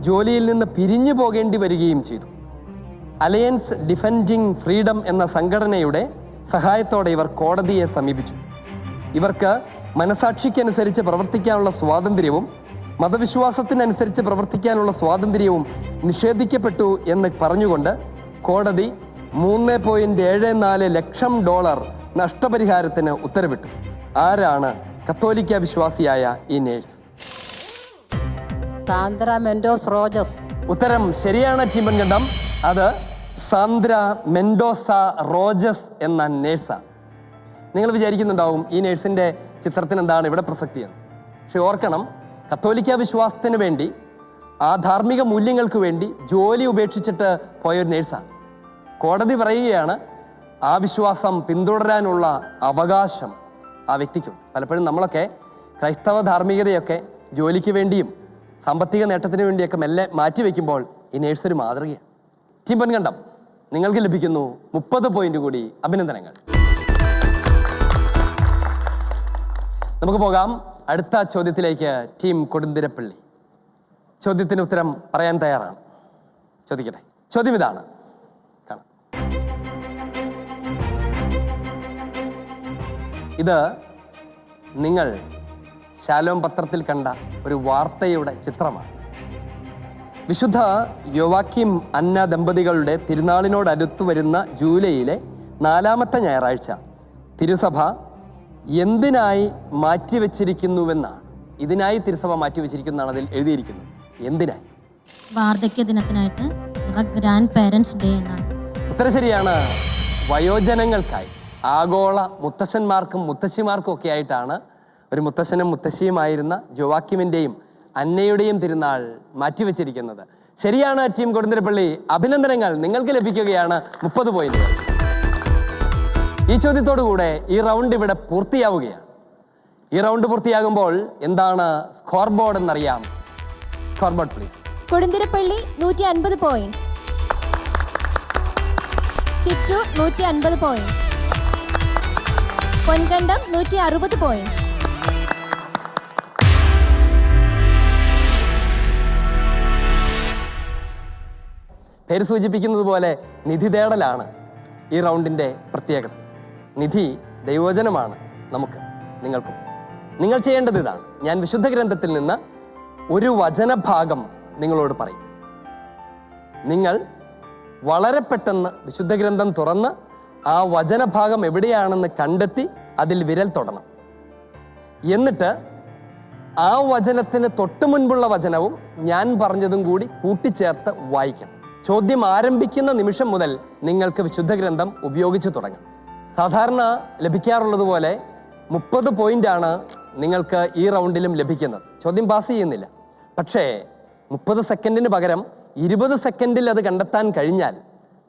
ജോലിയിൽ നിന്ന് പിരിഞ്ഞു പോകേണ്ടി വരികയും ചെയ്തു. അലയൻസ് ഡിഫെൻഡിങ് ഫ്രീഡം എന്ന സംഘടനയുടെ സഹായത്തോടെ ഇവർ കോടതിയെ സമീപിച്ചു. ഇവർക്ക് മനസാക്ഷിക്കനുസരിച്ച് പ്രവർത്തിക്കാനുള്ള സ്വാതന്ത്ര്യവും മതവിശ്വാസത്തിനനുസരിച്ച് പ്രവർത്തിക്കാനുള്ള സ്വാതന്ത്ര്യവും നിഷേധിക്കപ്പെട്ടു എന്ന് പറഞ്ഞുകൊണ്ട് കോടതി $3.74 ലക്ഷം നഷ്ടപരിഹാരത്തിന് ഉത്തരവിട്ടു. ആരാണ് കത്തോലിക്ക വിശ്വാസിയായ ഈ നേഴ്സ്? സാന്ദ്ര മെൻഡോസ് റോജസ്. ഉത്തരം ശരിയാണ് ടീം പൊൻകണ്ടം. അത് സാന്ദ്ര മെൻഡോസ റോജസ് എന്ന നേഴ്സാണ്. നിങ്ങൾ വിചാരിക്കുന്നുണ്ടാവും ഈ നേഴ്സിൻ്റെ ചിത്രത്തിന് എന്താണ് ഇവിടെ പ്രസക്തിയെന്ന്. പക്ഷെ ഓർക്കണം, കത്തോലിക്ക വിശ്വാസത്തിന് വേണ്ടി, ആ ധാർമ്മിക മൂല്യങ്ങൾക്ക് വേണ്ടി ജോലി ഉപേക്ഷിച്ചിട്ട് പോയൊരു നേഴ്സാണ്. കോടതി പറയുകയാണ് ആ വിശ്വാസം പിന്തുടരാനുള്ള അവകാശം ആ വ്യക്തിക്കുണ്ട്. പലപ്പോഴും നമ്മളൊക്കെ ക്രൈസ്തവ ധാർമ്മികതയൊക്കെ ജോലിക്ക് വേണ്ടിയും സാമ്പത്തിക നേട്ടത്തിന് വേണ്ടിയൊക്കെ മെല്ലെ മാറ്റിവെക്കുമ്പോൾ ഈ നേഴ്സ് ഒരു മാതൃകയാണ്. ടീം പൊൻകണ്ടം, നിങ്ങൾക്ക് ലഭിക്കുന്നു 30 പോയിന്റ് കൂടി. അഭിനന്ദനങ്ങൾ. നമുക്ക് പോകാം അടുത്ത ചോദ്യത്തിലേക്ക്. ടീം കൊടുന്തിരപ്പള്ളി ചോദ്യത്തിന് ഉത്തരം പറയാൻ തയ്യാറാണ്? ചോദിക്കട്ടെ. ചോദ്യം ഇതാണ്, കാണാം. ഇത് നിങ്ങൾ ശാലോം പത്രത്തിൽ കണ്ട ഒരു വാർത്തയുടെ ചിത്രമാണ്. വിശുദ്ധ യോവാക്കിം അന്ന ദമ്പതികളുടെ തിരുനാളിനോടടുത്തു വരുന്ന ജൂലൈയിലെ 4-ാമത്തെ ഞായറാഴ്ച തിരുസഭ എന്തിനായി മാറ്റിവെച്ചിരിക്കുന്നുവെന്നാണ്. ഇതിനായി തിരുസഭ മാറ്റിവെച്ചിരിക്കുന്നതാണ് അതിൽ എഴുതിയിരിക്കുന്നത്. എന്തിനായി? വാർദ്ധക്യ ദിനത്തിനായിട്ട്, ഗ്രാൻഡ് പേരൻസ് ഡേ എന്നാണ്. ഉത്തരം ശരിയാണ്. വയോജനങ്ങൾക്കായി, ആഗോള മുത്തശ്ശന്മാർക്കും മുത്തശ്ശിമാർക്കും ഒക്കെ ആയിട്ടാണ് ഒരു മുത്തശ്ശനും മുത്തശ്ശിയുമായിരുന്ന ജോവാക്കിമിൻ്റെയും അന്നയുടെയും തിരുനാൾ മാറ്റിവെച്ചിരിക്കുന്നത്. ശരിയാണ് ടീം കൊടുന്തിരപ്പള്ളി. അഭിനന്ദനങ്ങൾ. നിങ്ങൾക്ക് ലഭിക്കുകയാണ് 30 പോയിന്റുകൾ. ഈ ചോദ്യത്തോടുകൂടെ ഈ റൗണ്ട് ഇവിടെ പൂർത്തിയാവുകയാണ്. ഈ റൗണ്ട് പൂർത്തിയാകുമ്പോൾ എന്താണ് സ്കോർ ബോർഡ് എന്നറിയാം. Score board please. Kodunthirappully 150 point, Chittur 150 point, Ponkandam 160 point. പേര് സൂചിപ്പിക്കുന്നത് പോലെ നിധി തേടലാണ് ഈ റൗണ്ടിൻ്റെ പ്രത്യേകത. നിധി ദൈവവചനമാണ് നമുക്കും നിങ്ങൾക്കും. നിങ്ങൾ ചെയ്യേണ്ടത് ഇതാണ്. ഞാൻ വിശുദ്ധ ഗ്രന്ഥത്തിൽ നിന്ന് ഒരു വചനഭാഗം നിങ്ങളോട് പറയും. നിങ്ങൾ വളരെ പെട്ടെന്ന് വിശുദ്ധ ഗ്രന്ഥം തുറന്ന് ആ വചനഭാഗം എവിടെയാണെന്ന് കണ്ടെത്തി അതിൽ വിരൽ തൊടണം. എന്നിട്ട് ആ വചനത്തിന് തൊട്ട് മുൻപുള്ള വചനവും ഞാൻ പറഞ്ഞതും കൂടി കൂട്ടിച്ചേർത്ത് വായിക്കണം. ചോദ്യം ആരംഭിക്കുന്ന നിമിഷം മുതൽ നിങ്ങൾക്ക് വിശുദ്ധ ഗ്രന്ഥം ഉപയോഗിച്ച് തുടങ്ങാം. സാധാരണ ലഭിക്കാറുള്ളത് പോലെ 30 പോയിന്റാണ് നിങ്ങൾക്ക് ഈ റൗണ്ടിലും ലഭിക്കുന്നത്. ചോദ്യം പാസ് ചെയ്യുന്നില്ല. പക്ഷേ 30 സെക്കൻഡിന് പകരം 20 സെക്കൻഡിൽ അത് കണ്ടെത്താൻ കഴിഞ്ഞാൽ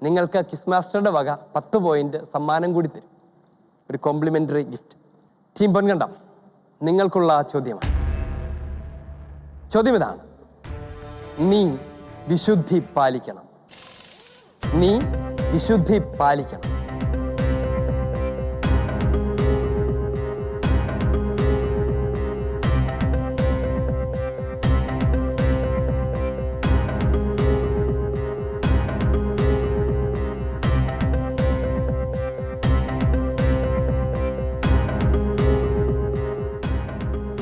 നിങ്ങൾക്ക് ക്വിസ് മാസ്റ്ററുടെ വക 10 പോയിന്റ് സമ്മാനം കൂടി തരും, ഒരു കോംപ്ലിമെന്ററി ഗിഫ്റ്റ്. ടീം പൊൻകണ്ടം, നിങ്ങൾക്കുള്ള ചോദ്യമാണ്. ചോദ്യം ഇതാണ്: നീ വിശുദ്ധി പാലിക്കണം. നീ വിശുദ്ധി പാലിക്കണം.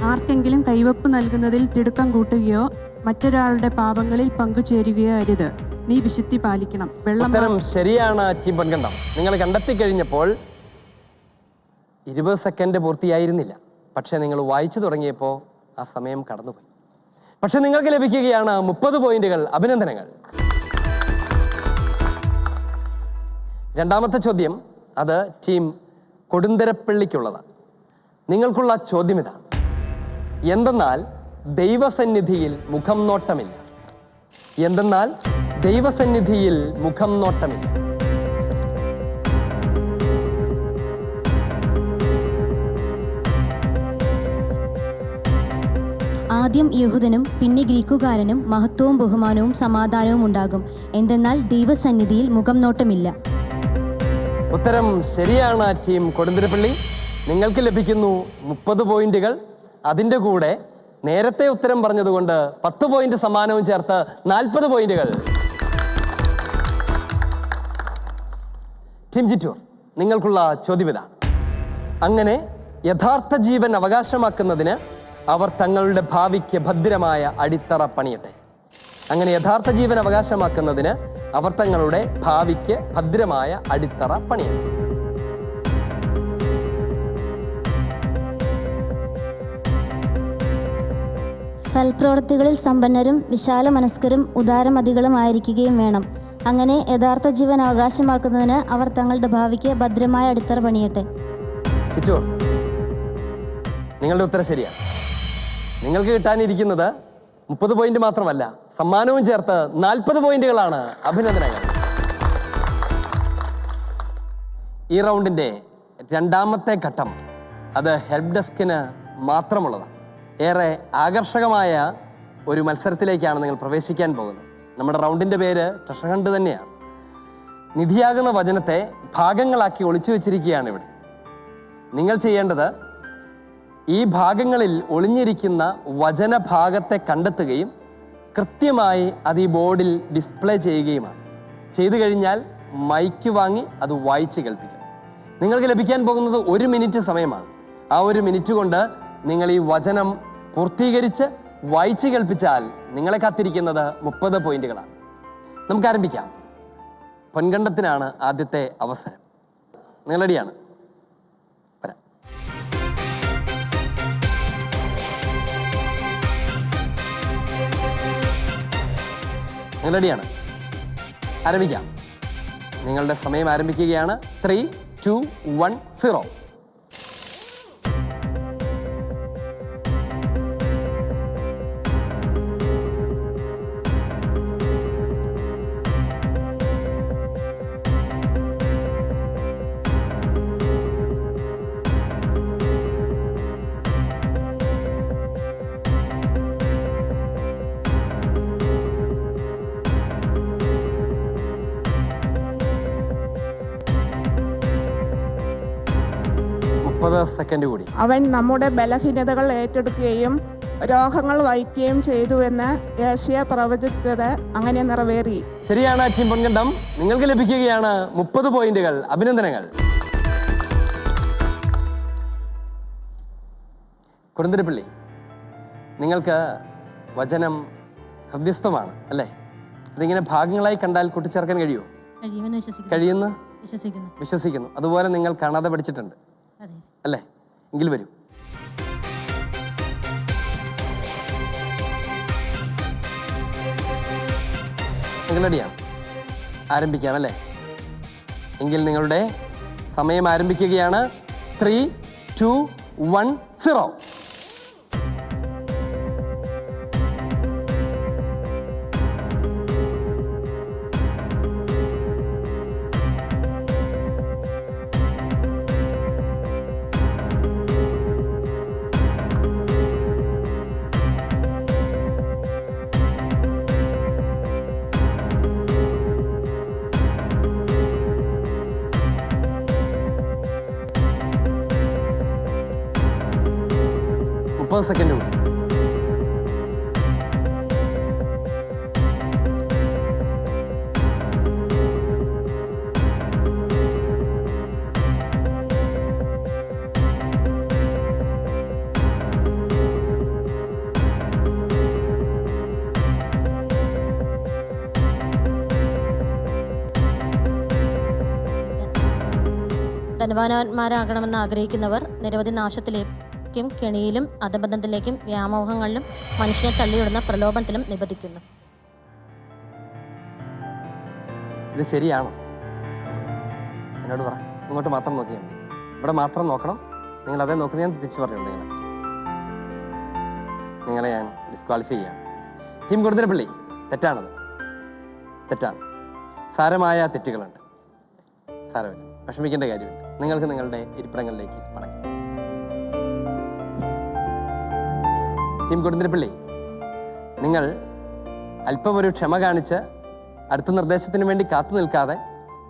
ആർക്കെങ്കിലും കൈവപ്പ് നൽകുന്നതിൽ തിടുക്കം കൂട്ടുകയോ മറ്റൊരാളുടെ പാപങ്ങളിൽ പങ്കുചേരുകയോ അരുത്. നീ വിശുദ്ധി പാലിക്കണം. ഉത്തരം ശരിയാണ് ടീം പൊൻകണ്ടം. നിങ്ങൾ കണ്ടെത്തി കഴിഞ്ഞപ്പോൾ 20 സെക്കൻഡ് പൂർത്തിയായിരുന്നില്ല. പക്ഷേ നിങ്ങൾ വായിച്ചു തുടങ്ങിയപ്പോൾ ആ സമയം കടന്നുപോയി. പക്ഷെ നിങ്ങൾക്ക് ലഭിക്കുകയാണ് 30 പോയിന്റുകൾ. അഭിനന്ദനങ്ങൾ. രണ്ടാമത്തെ ചോദ്യം അത് ടീം കൊടുന്തരപ്പള്ളിക്കുള്ളതാണ്. നിങ്ങൾക്കുള്ള ചോദ്യം ഇതാണ്: എന്തെന്നാൽ ദൈവസന്നിധിയിൽ മുഖം നോട്ടമില്ല. എന്തെന്നാൽ ദൈവസന്നിധിയിൽ മുഖം നോട്ടമില്ല. ആദ്യം യഹൂദനും പിന്നെ ഗ്രീക്കുകാരനും മഹത്വവും ബഹുമാനവും സമാധാനവും ഉണ്ടാകും. എന്തെന്നാൽ ദൈവസന്നിധിയിൽ മുഖം നോട്ടമില്ല. ഉത്തരം ശരിയാണ് ടീം കൊടുന്തിരപ്പള്ളി. നിങ്ങൾക്ക് ലഭിക്കുന്നു 30 പോയിന്റുകൾ. അതിൻ്റെ കൂടെ നേരത്തെ ഉത്തരം പറഞ്ഞതുകൊണ്ട് 10 പോയിന്റ് സമ്മാനവും ചേർത്ത് 40 പോയിന്റുകൾ. ടീം ചിറ്റൂർ, നിങ്ങൾക്കുള്ള ചോദ്യം ഇതാണ്: അങ്ങനെ യഥാർത്ഥ ജീവൻ അവകാശമാക്കുന്നതിന് അവർ തങ്ങളുടെ ഭാവിക്ക് ഭദ്രമായ അടിത്തറ പണിയട്ടെ. അങ്ങനെ യഥാർത്ഥ ജീവൻ അവകാശമാക്കുന്നതിന് അവർ തങ്ങളുടെ ഭാവിക്ക് ഭദ്രമായ അടിത്തറ പണിയട്ടെ. സൽപ്രവൃത്തികളിൽ സമ്പന്നരും വിശാല മനസ്കരും ഉദാരമതികളും ആയിരിക്കുകയും വേണം. അങ്ങനെ യഥാർത്ഥ ജീവൻ അവകാശമാക്കുന്നതിന് അവർ തങ്ങളുടെ ഭാവിക്ക് ഭദ്രമായ അടിത്തറ പണിയട്ടെ. ചിറ്റൂർ, നിങ്ങളുടെ ഉത്തരം ശരിയാണ്. നിങ്ങൾക്ക് കിട്ടാനിരിക്കുന്നത് 30 പോയിന്റ് മാത്രമല്ല, സമ്മാനവും ചേർത്ത് 40 പോയിന്റുകളാണ്. അഭിനന്ദനങ്ങൾ. ഈ റൗണ്ടിൻ്റെ രണ്ടാമത്തെ ഘട്ടം അത് ഹെൽപ്പ് ഡെസ്കിന് മാത്രമുള്ളതാണ്. ഏറെ ആകർഷകമായ ഒരു മത്സരത്തിലേക്കാണ് നിങ്ങൾ പ്രവേശിക്കാൻ പോകുന്നത്. നമ്മുടെ റൗണ്ടിൻ്റെ പേര് ട്രഷർ ഹണ്ട് തന്നെയാണ്. നിധിയാകുന്ന വചനത്തെ ഭാഗങ്ങളാക്കി ഒളിച്ചു വെച്ചിരിക്കുകയാണ് ഇവിടെ. നിങ്ങൾ ചെയ്യേണ്ടത് ഈ ഭാഗങ്ങളിൽ ഒളിഞ്ഞിരിക്കുന്ന വചനഭാഗത്തെ കണ്ടെത്തുകയും കൃത്യമായി അത് ഈ ബോർഡിൽ ഡിസ്പ്ലേ ചെയ്യുകയുമാണ്. ചെയ്തു കഴിഞ്ഞാൽ മൈക്ക് വാങ്ങി അത് വായിച്ച് കേൾപ്പിക്കും. നിങ്ങൾക്ക് ലഭിക്കാൻ പോകുന്നത് 1 മിനിറ്റ് സമയമാണ്. ആ 1 മിനിറ്റ് കൊണ്ട് നിങ്ങൾ ഈ വചനം പൂർത്തീകരിച്ച് വായിച്ച് കേൾപ്പിച്ചാൽ നിങ്ങളെ കാത്തിരിക്കുന്നത് 30 പോയിന്റുകളാണ്. നമുക്ക് ആരംഭിക്കാം. പൊൻകണ്ടത്തിനാണ് ആദ്യത്തെ അവസരം. നിങ്ങൾ റെഡിയാണ്? വരാം. നിങ്ങൾ റെഡിയാണ്? ആരംഭിക്കാം. നിങ്ങളുടെ സമയം ആരംഭിക്കുകയാണ്. 3, 2, 1, 0. സെക്കൻഡ് കൂടി. അവൻ നമ്മുടെ ബലഹീനതകൾ ഏറ്റെടുക്കുകയും രോഗങ്ങൾ വഹിക്കുകയും ചെയ്തുവെന്ന് യേശയ്യ പ്രവചിച്ചത് അങ്ങനെ നിറവേറി. ശരിയാണ് ടീം പൊൻകണ്ടം. നിങ്ങൾക്ക് ലഭിക്കുകയാണ് 30 പോയിന്റുകൾ. അഭിനന്ദനങ്ങൾ. കൊടുന്തിരപ്പള്ളി, നിങ്ങൾക്ക് വചനം ഹൃദ്യസ്ഥമാണ് അല്ലേ? അതിങ്ങനെ ഭാഗങ്ങളായി കണ്ടാൽ കൂട്ടിച്ചേർക്കാൻ കഴിയുമോ? കഴിയുമെന്ന് വിശ്വസിക്കുന്നു. അതുപോലെ നിങ്ങൾ കാണാതെ പഠിച്ചിട്ടുണ്ട് അല്ലേ? എങ്കിൽ വരൂ. നിങ്ങൾ റെഡിയാണ്? ആരംഭിക്കാം അല്ലേ? എങ്കിൽ നിങ്ങളുടെ സമയം ആരംഭിക്കുകയാണ്. 3, 2, 1, 0. സെക്കൻഡ് കൂടി. ധനവാന്മാരാകണമെന്ന് ആഗ്രഹിക്കുന്നവർ നിരവധി നാശത്തിലേക്കും കെണിയിലും അധപതനത്തിലേക്കും വ്യാമോഹങ്ങളിലും മനുഷ്യനെ തള്ളിയിടുന്ന പ്രലോഭനത്തിലും നിബന്ധിക്കുന്നു. ഇത് ശരിയാണോ? എന്നോട് പറ. ഇങ്ങോട്ട് മാത്രം നോക്കിയാൽ മതി. ഇവിടെ മാത്രം നോക്കണം. നിങ്ങൾ അതേ നോക്കുന്നത് ഞാൻ തിരിച്ചു പറഞ്ഞുണ്ട്. നിങ്ങളെ ഞാൻ ഡിസ്ക്വാളിഫൈ ചെയ്യാം. ടീം കൊടുതിരപ്പള്ളി, തെറ്റാണത്. തെറ്റാണ്. സാരമായ തെറ്റുകളുണ്ട്. സാരമില്ല, വിഷമിക്കേണ്ട കാര്യമില്ല. നിങ്ങൾക്ക് നിങ്ങളുടെ ഇരിപ്പിടങ്ങളിലേക്ക് മടങ്ങാം. ടീം കൊടുതിരപ്പള്ളി, നിങ്ങൾ അല്പം ഒരു ക്ഷമ കാണിച്ച് അടുത്ത നിർദ്ദേശത്തിന് വേണ്ടി കാത്തു നിൽക്കാതെ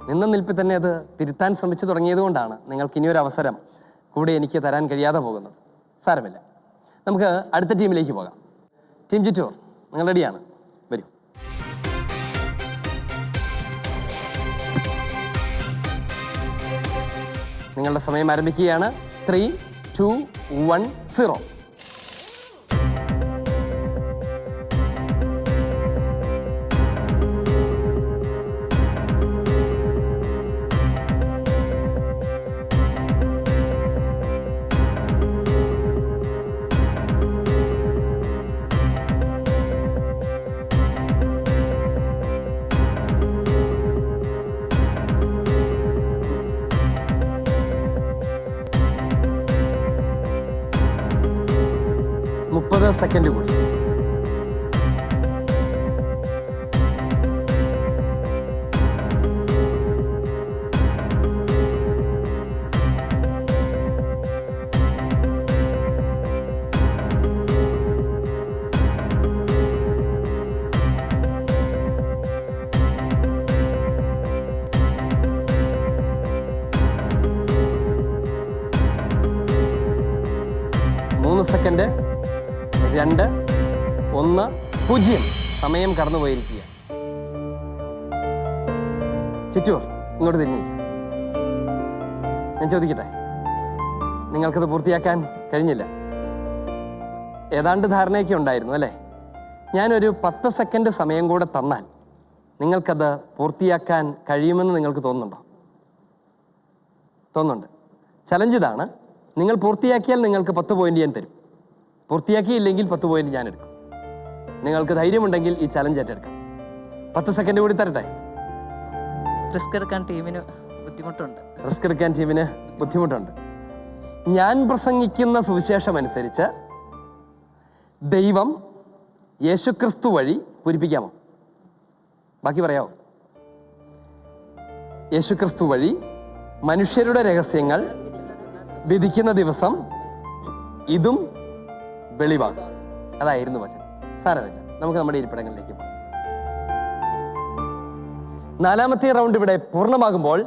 നിന്ന നിൽപ്പിൽ തന്നെ അത് തിരുത്താൻ ശ്രമിച്ചു തുടങ്ങിയതുകൊണ്ടാണ് നിങ്ങൾക്ക് ഇനിയൊരു അവസരം കൂടെ എനിക്ക് തരാൻ കഴിയാതെ പോകുന്നത്. സാരമില്ല, നമുക്ക് അടുത്ത ടീമിലേക്ക് പോകാം. ടീം ചിറ്റൂർ, നിങ്ങൾ റെഡിയാണ്? വരൂ. നിങ്ങളുടെ സമയം ആരംഭിക്കുകയാണ്. 3, 2, 1, 0. സെക്കൻഡ് കൂടി. സെക്കൻഡ്, 2, 1, 0. സമയം കടന്നുപോയിരിക്കുക. ചിറ്റൂർ, ഇങ്ങോട്ട് തിരിഞ്ഞിരിക്കുക. ഞാൻ ചോദിക്കട്ടെ, നിങ്ങൾക്കത് പൂർത്തിയാക്കാൻ കഴിഞ്ഞില്ല? ഏതാണ്ട് ധാരണയൊക്കെ ഉണ്ടായിരുന്നു അല്ലേ? ഞാനൊരു 10 സെക്കൻഡ് സമയം കൂടെ തന്നാൽ നിങ്ങൾക്കത് പൂർത്തിയാക്കാൻ കഴിയുമെന്ന് നിങ്ങൾക്ക് തോന്നുന്നുണ്ടോ? തോന്നുന്നുണ്ട്. ചലഞ്ച് ഇതാണ്, നിങ്ങൾ പൂർത്തിയാക്കിയാൽ നിങ്ങൾക്ക് 10 പോയിന്റ് ഞാൻ തരും. പൂർത്തിയാക്കിയില്ലെങ്കിൽ 10 പോയിന്റ് ഞാൻ എടുക്കും. നിങ്ങൾക്ക് ധൈര്യമുണ്ടെങ്കിൽ ഈ ചലഞ്ച് ഏറ്റെടുക്കാം. 10 സെക്കൻഡ് കൂടി തരട്ടെ? റിസ്ക് എടുക്കാൻ ടീമിന് ബുദ്ധിമുട്ടുണ്ട്. റിസ്ക് എടുക്കാൻ ടീമിന് ബുദ്ധിമുട്ടുണ്ട്. ഞാൻ പ്രസംഗിക്കുന്ന സുവിശേഷം അനുസരിച്ച് ദൈവം യേശുക്രിസ്തു വഴി പൂരിപ്പിക്കാമോ? ബാക്കി പറയാമോ? യേശുക്രിസ്തു വഴി മനുഷ്യരുടെ രഹസ്യങ്ങൾ വിധിക്കുന്ന ദിവസം ഇതും വെളിവാകും. അതായിരുന്നു വചനം. സാരമില്ല, നമുക്ക് നമ്മുടെ ഇരിപ്പിടങ്ങളിലേക്ക് പോകാം. 4ാമത്തെ റൗണ്ട് ഇവിടെ പൂർണ്ണമാകുമ്പോൾ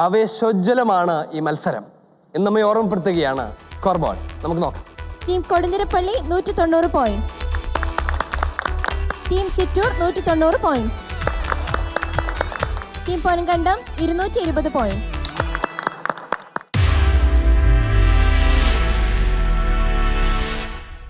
ആവേശോജ്വലമാണ് ഈ മത്സരം എന്ന് നമ്മെ ഓർമ്മപ്പെടുത്തുകയാണ് സ്കോർ ബോർഡ്. നമുക്ക് നോക്കാം. Team Kodunthirappully 190 points, team Chittur 190 points, team Ponkandam 220 points.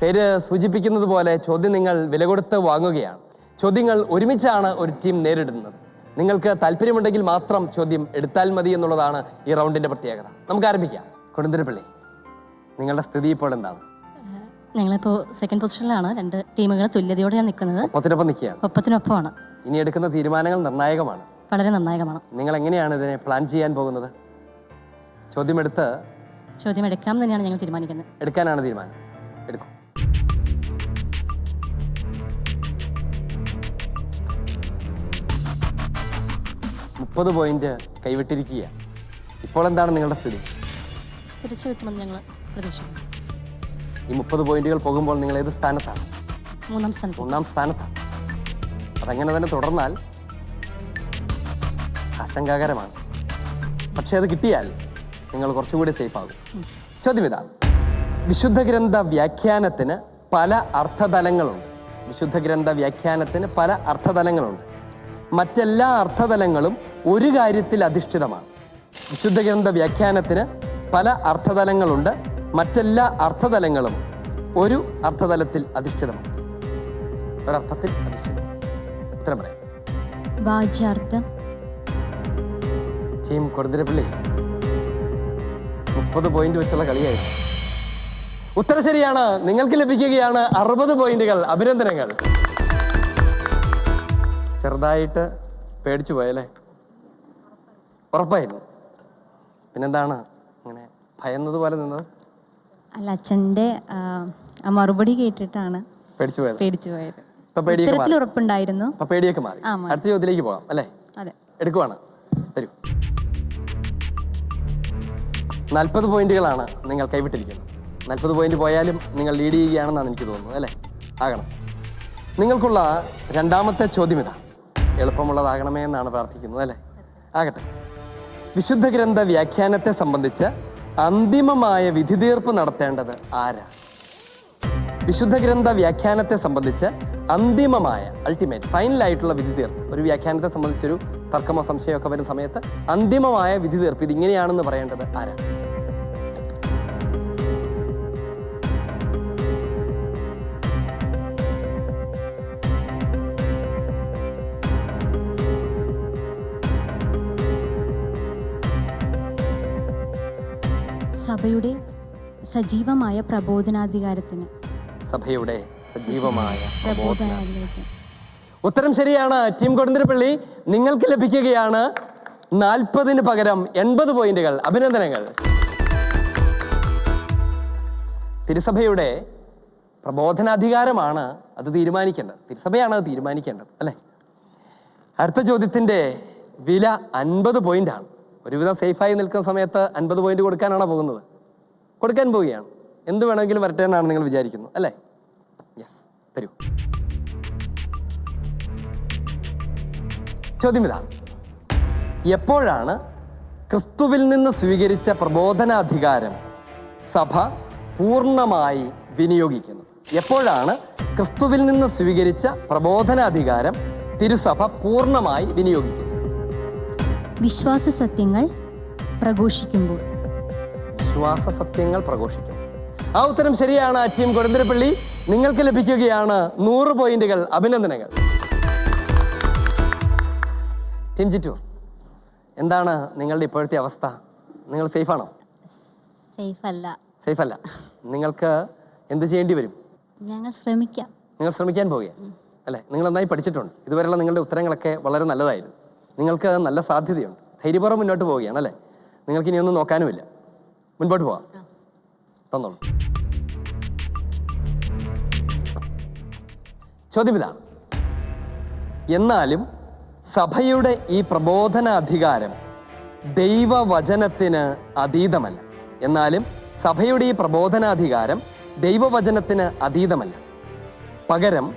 പേര് സൂചിപ്പിക്കുന്നത് പോലെ ചോദ്യം നിങ്ങൾ വില കൊടുത്ത് വാങ്ങുകയാണ്. ചോദ്യങ്ങൾ ഒരുമിച്ചാണ് ഒരു ടീം നേരിടുന്നത്. നിങ്ങൾക്ക് താല്പര്യമുണ്ടെങ്കിൽ മാത്രം ചോദ്യം എടുത്താൽ മതി എന്നുള്ളതാണ് ഈ റൗണ്ടിന്റെ പ്രത്യേകത. നമുക്ക് ആരംഭിക്കാം. കൊടുന്തിരപ്പള്ളി, നിങ്ങളുടെ സ്ഥിതി ഇപ്പോൾ എന്താണ്? ഞങ്ങളിപ്പോൾ സെക്കൻഡ് പൊസിഷനിലാണ്. 2 ടീമുകൾ തുല്യതയോടെയാണ് നിൽക്കുന്നത്. ഒപ്പത്തിനൊപ്പം നിൽക്കുകയാണ്. ഒപ്പത്തിനൊപ്പമാണ്. ഇനി എടുക്കുന്ന തീരുമാനങ്ങൾ നിർണായകമാണ്. വളരെ നിർണായകമാണ്. നിങ്ങൾ എങ്ങനെയാണ് ഇതിനെ പ്ലാൻ ചെയ്യാൻ പോകുന്നത്? ചോദ്യം എടുക്കാം തന്നെയാണ് ഞങ്ങൾ തീരുമാനിക്കുന്നത്. എടുക്കാനാണ് തീരുമാനം. എടുക്കും. മുപ്പത് പോയിന്റ് കൈവിട്ടിരിക്കുക. ഇപ്പോൾ എന്താണ് നിങ്ങളുടെ സ്ഥിതി? തിരിച്ചു കിട്ടുമെന്ന് ഞങ്ങൾ പ്രതീക്ഷിക്കുന്നു. ഈ 30 പോയിന്റുകൾ പോകുമ്പോൾ നിങ്ങൾ ഏത് സ്ഥാനത്താണ്? 3ാം സ്ഥാനത്താണ്. അതങ്ങനെ തന്നെ തുടർന്നാൽ ആശങ്കാകരമാണ്. പക്ഷെ അത് കിട്ടിയാൽ നിങ്ങൾ കുറച്ചുകൂടി സേഫ് ആകും. ചോദ്യം ഇതാണ്, വിശുദ്ധ ഗ്രന്ഥ വ്യാഖ്യാനത്തിന് പല അർത്ഥതലങ്ങളുണ്ട്. മറ്റെല്ലാ അർത്ഥതലങ്ങളും ഒരു കാര്യത്തിൽ അധിഷ്ഠിതമാണ്. വിശുദ്ധ ഗ്രന്ഥ വ്യാഖ്യാനത്തിന് പല അർത്ഥതലങ്ങളുണ്ട്. മറ്റെല്ലാ അർത്ഥതലങ്ങളും ഒരു അർത്ഥതലത്തിൽ അധിഷ്ഠിതമാണ്. ഒരർത്ഥത്തിൽ അധിഷ്ഠിതം. ഉത്തരം പറയാം. വാച്യാർത്ഥം. ടീം കൊടുന്തിരപ്പള്ളി 30 പോയിന്റ് വെച്ചുള്ള കളിയായിരുന്നു. ഉത്തരം ശരിയാണ്. നിങ്ങൾക്ക് ലഭിക്കുകയാണ് 60 പോയിന്റുകൾ. അഭിനന്ദനങ്ങൾ. ചെറുതായിട്ട് പേടിച്ചു പോയല്ലേ? ഉറപ്പായിരുന്നു. പിന്നെന്താണ് അങ്ങനെ ഭയന്നതുപോലെ നിന്നത്? അല്ല, അച്ഛൻ്റെ മറുപടി കേട്ടിട്ടാണ് പേടിച്ചു പോയത്. ഉത്തരത്തിൽ ഉറപ്പുണ്ടായിരുന്നു. പേടിയൊക്കെ മാറി. അടുത്ത ചോദ്യത്തിലേക്ക് പോകാം അല്ലേ? അതെ. എടുക്കുവാണ്. തരൂ. 40 പോയിന്റുകളാണ് നിങ്ങൾ കൈവിട്ടിരിക്കുന്നത്. 40 പോയിന്റ് പോയാലും നിങ്ങൾ ലീഡ് ചെയ്യുകയാണെന്നാണ് എനിക്ക് തോന്നുന്നത് അല്ലേ? ആകണം. നിങ്ങൾക്കുള്ള 2ാമത്തെ ചോദ്യം ഇതാണ്. എളുപ്പമുള്ളതാകണമേ എന്നാണ് പ്രാർത്ഥിക്കുന്നത് അല്ലേ? ആകട്ടെ. വിശുദ്ധ ഗ്രന്ഥ വ്യാഖ്യാനത്തെ സംബന്ധിച്ച് അന്തിമമായ വിധി തീർപ്പ് നടത്തേണ്ടത് ആരാണ്? വിശുദ്ധ ഗ്രന്ഥ വ്യാഖ്യാനത്തെ സംബന്ധിച്ച് അന്തിമമായ ഫൈനലായിട്ടുള്ള വിധി തീർപ്പ്, ഒരു വ്യാഖ്യാനത്തെ സംബന്ധിച്ചൊരു തർക്കമോ സംശയമോ ഒക്കെ വരുന്ന സമയത്ത് അന്തിമമായ വിധി തീർപ്പ് ഇതിങ്ങനെയാണെന്ന് പറയേണ്ടത് ആരാണ്? സഭയുടെ സജീവമായ പ്രബോധനാധികാരത്തിന്. ഉത്തരം ശരിയാണ്. ടീം കൊടുന്തിരപ്പള്ളി, നിങ്ങൾക്ക് ലഭിക്കുകയാണ് 40-ന് പകരം 80 പോയിന്റുകൾ. അഭിനന്ദനങ്ങൾ. തിരുസഭയുടെ പ്രബോധനാധികാരമാണ് അത് തീരുമാനിക്കേണ്ടത്. തിരുസഭയാണ് അത് തീരുമാനിക്കേണ്ടത് അല്ലേ? അടുത്ത ചോദ്യത്തിൻ്റെ വില 50 പോയിന്റാണ്. ഒരുവിധം സേഫായി നിൽക്കുന്ന സമയത്ത് 50 പോയിന്റ് കൊടുക്കാൻ പോവുകയാണ്. എന്ത് വേണമെങ്കിലും വരട്ടെ എന്നാണ് നിങ്ങൾ വിചാരിക്കുന്നത് അല്ലേ? യെസ്, തരൂ. ചോദ്യം ഇതാണ്, എപ്പോഴാണ് ക്രിസ്തുവിൽ നിന്ന് സ്വീകരിച്ച പ്രബോധനാധികാരം സഭ പൂർണ്ണമായി വിനിയോഗിക്കുന്നത്? എപ്പോഴാണ് ക്രിസ്തുവിൽ നിന്ന് സ്വീകരിച്ച പ്രബോധനാധികാരം തിരുസഭ പൂർണ്ണമായി വിനിയോഗിക്കുന്നത്? വിശ്വാസ സത്യങ്ങൾ പ്രഘോഷിക്കുമ്പോൾ. വിശ്വാസ സത്യങ്ങൾ പ്രഘോഷിക്കും. ആ ഉത്തരം ശരിയാണ്. ടീം കൊടുന്തിരപ്പള്ളി, നിങ്ങൾക്ക് ലഭിക്കുകയാണ് 100 പോയിന്റുകൾ. അഭിനന്ദനങ്ങൾ. ടീം ചിറ്റൂർ, എന്താണ് നിങ്ങളുടെ ഇപ്പോഴത്തെ അവസ്ഥ? നിങ്ങൾ സേഫാണോ? സേഫ് അല്ല. നിങ്ങൾക്ക് എന്ത് ചെയ്യേണ്ടി വരും? ഞങ്ങൾ ശ്രമിക്കാം. നിങ്ങൾ ശ്രമിക്കാൻ പോവുകയാണ് അല്ലേ? നിങ്ങൾ നന്നായി പഠിച്ചിട്ടുണ്ട്. ഇതുവരെയുള്ള നിങ്ങളുടെ ഉത്തരങ്ങളൊക്കെ വളരെ നല്ലതായിരുന്നു. നിങ്ങൾക്ക് നല്ല സാധ്യതയുണ്ട്. ധൈര്യപൂർവ്വം മുന്നോട്ട് പോവുകയാണ് അല്ലേ? നിങ്ങൾക്ക് ഇനിയൊന്നും നോക്കാനുമില്ല. മുൻപോട്ട് പോവാം. തന്നോളൂ. ചോദ്യം ഇതാണ്: എന്നാലും സഭയുടെ ഈ പ്രബോധനാധികാരം ദൈവവചനത്തിന് അതീതമല്ല. എന്നാലും സഭയുടെ ഈ പ്രബോധനാധികാരം ദൈവവചനത്തിന് അതീതമല്ല. പകരം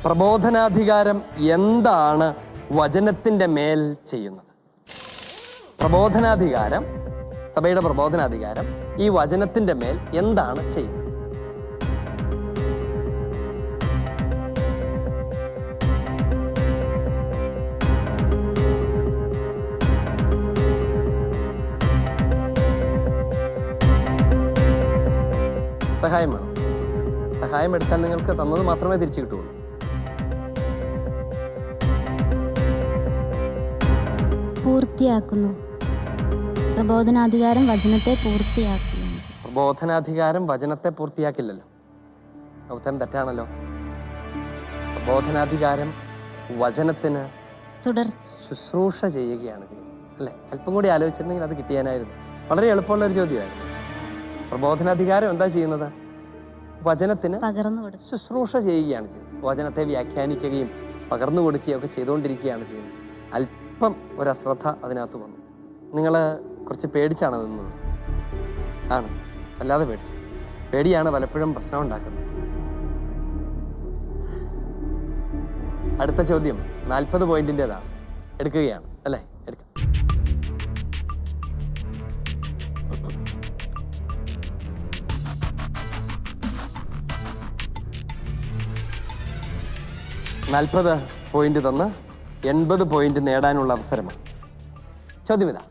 പ്രബോധനാധികാരം എന്താണ് വചനത്തിൻ്റെ മേൽ ചെയ്യുന്നത്? പ്രബോധനാധികാരം, സഭയുടെ പ്രബോധനാധികാരം ഈ വചനത്തിൻ്റെ മേൽ എന്താണ് ചെയ്യുന്നത്? സഹായം വേണം. സഹായം എടുത്താൽ നിങ്ങൾക്ക് തന്നത് മാത്രമേ തിരിച്ചു കിട്ടുള്ളൂ. പൂർത്തിയാക്കുന്നു. പ്രബോധനാധികാരം വചനത്തെ പൂർത്തിയാക്കുന്നു. പ്രബോധനാധികാരം വചനത്തെ പൂർത്തിയാക്കില്ലല്ലോ. ഉത്തരം തെറ്റാണല്ലോ. പ്രബോധനാധികാരം വചനത്തിന് ശുശ്രൂഷ ചെയ്യുകയാണ് ചെയ്യുന്നത് അല്ലേ? അല്പം കൂടി ആലോചിച്ചിരുന്നെങ്കിൽ അത് കിട്ടിയാനായിരുന്നു. വളരെ എളുപ്പമുള്ള ഒരു ചോദ്യമായിരുന്നു. പ്രബോധനാധികാരം എന്താ ചെയ്യുന്നത്? വചനത്തിന് ശുശ്രൂഷ ചെയ്യുകയാണ് ചെയ്യുന്നത്. വചനത്തെ വ്യാഖ്യാനിക്കുകയും പകർന്നു കൊടുക്കുകയും ഒക്കെ ചെയ്തുകൊണ്ടിരിക്കുകയാണ് ചെയ്യുന്നത്. അല്പം ഒരു അശ്രദ്ധ അതിനകത്ത് വന്നു. നിങ്ങൾ കുറച്ച് പേടിച്ചാണ് നിന്നത്. ആണ്, വല്ലാതെ പേടിച്ചു. പേടിയാണ് പലപ്പോഴും പ്രശ്നം ഉണ്ടാക്കുന്നത്. അടുത്ത ചോദ്യം 40 പോയിന്റിൻ്റെതാണ്. എടുക്കുകയാണ് അല്ലേ? എടുക്കാം. $40 പോയിന്റ് തന്ന് 80 പോയിന്റ് നേടാനുള്ള അവസരമാണ്. ചോദ്യം ഇതാ: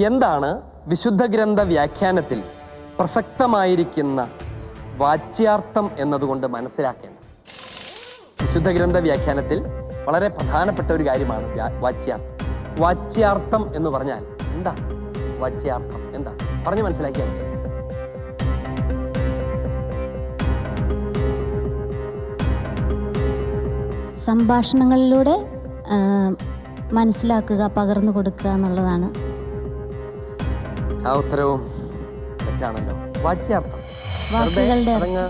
എന്താണ് വിശുദ്ധ ഗ്രന്ഥ വ്യാഖ്യാനത്തിൽ പ്രസക്തമായിരിക്കുന്ന വാച്യാർത്ഥം എന്നതുകൊണ്ട് മനസ്സിലാക്കേണ്ടത്? വിശുദ്ധ ഗ്രന്ഥ വ്യാഖ്യാനത്തിൽ വളരെ പ്രധാനപ്പെട്ട ഒരു കാര്യമാണ് വാച്യാർത്ഥം. വാച്യാർത്ഥം എന്ന് പറഞ്ഞാൽ എന്താണ്? വാച്യാർത്ഥം എന്താണ്? പറഞ്ഞ് മനസ്സിലാക്കിയാൽ മതി. സംഭാഷണങ്ങളിലൂടെ മനസ്സിലാക്കുക, പകർന്നു കൊടുക്കുക എന്നുള്ളതാണ്. ആ ഉത്തരവും തെറ്റാണല്ലോ. വാച്യാർത്ഥം അതങ്ങ്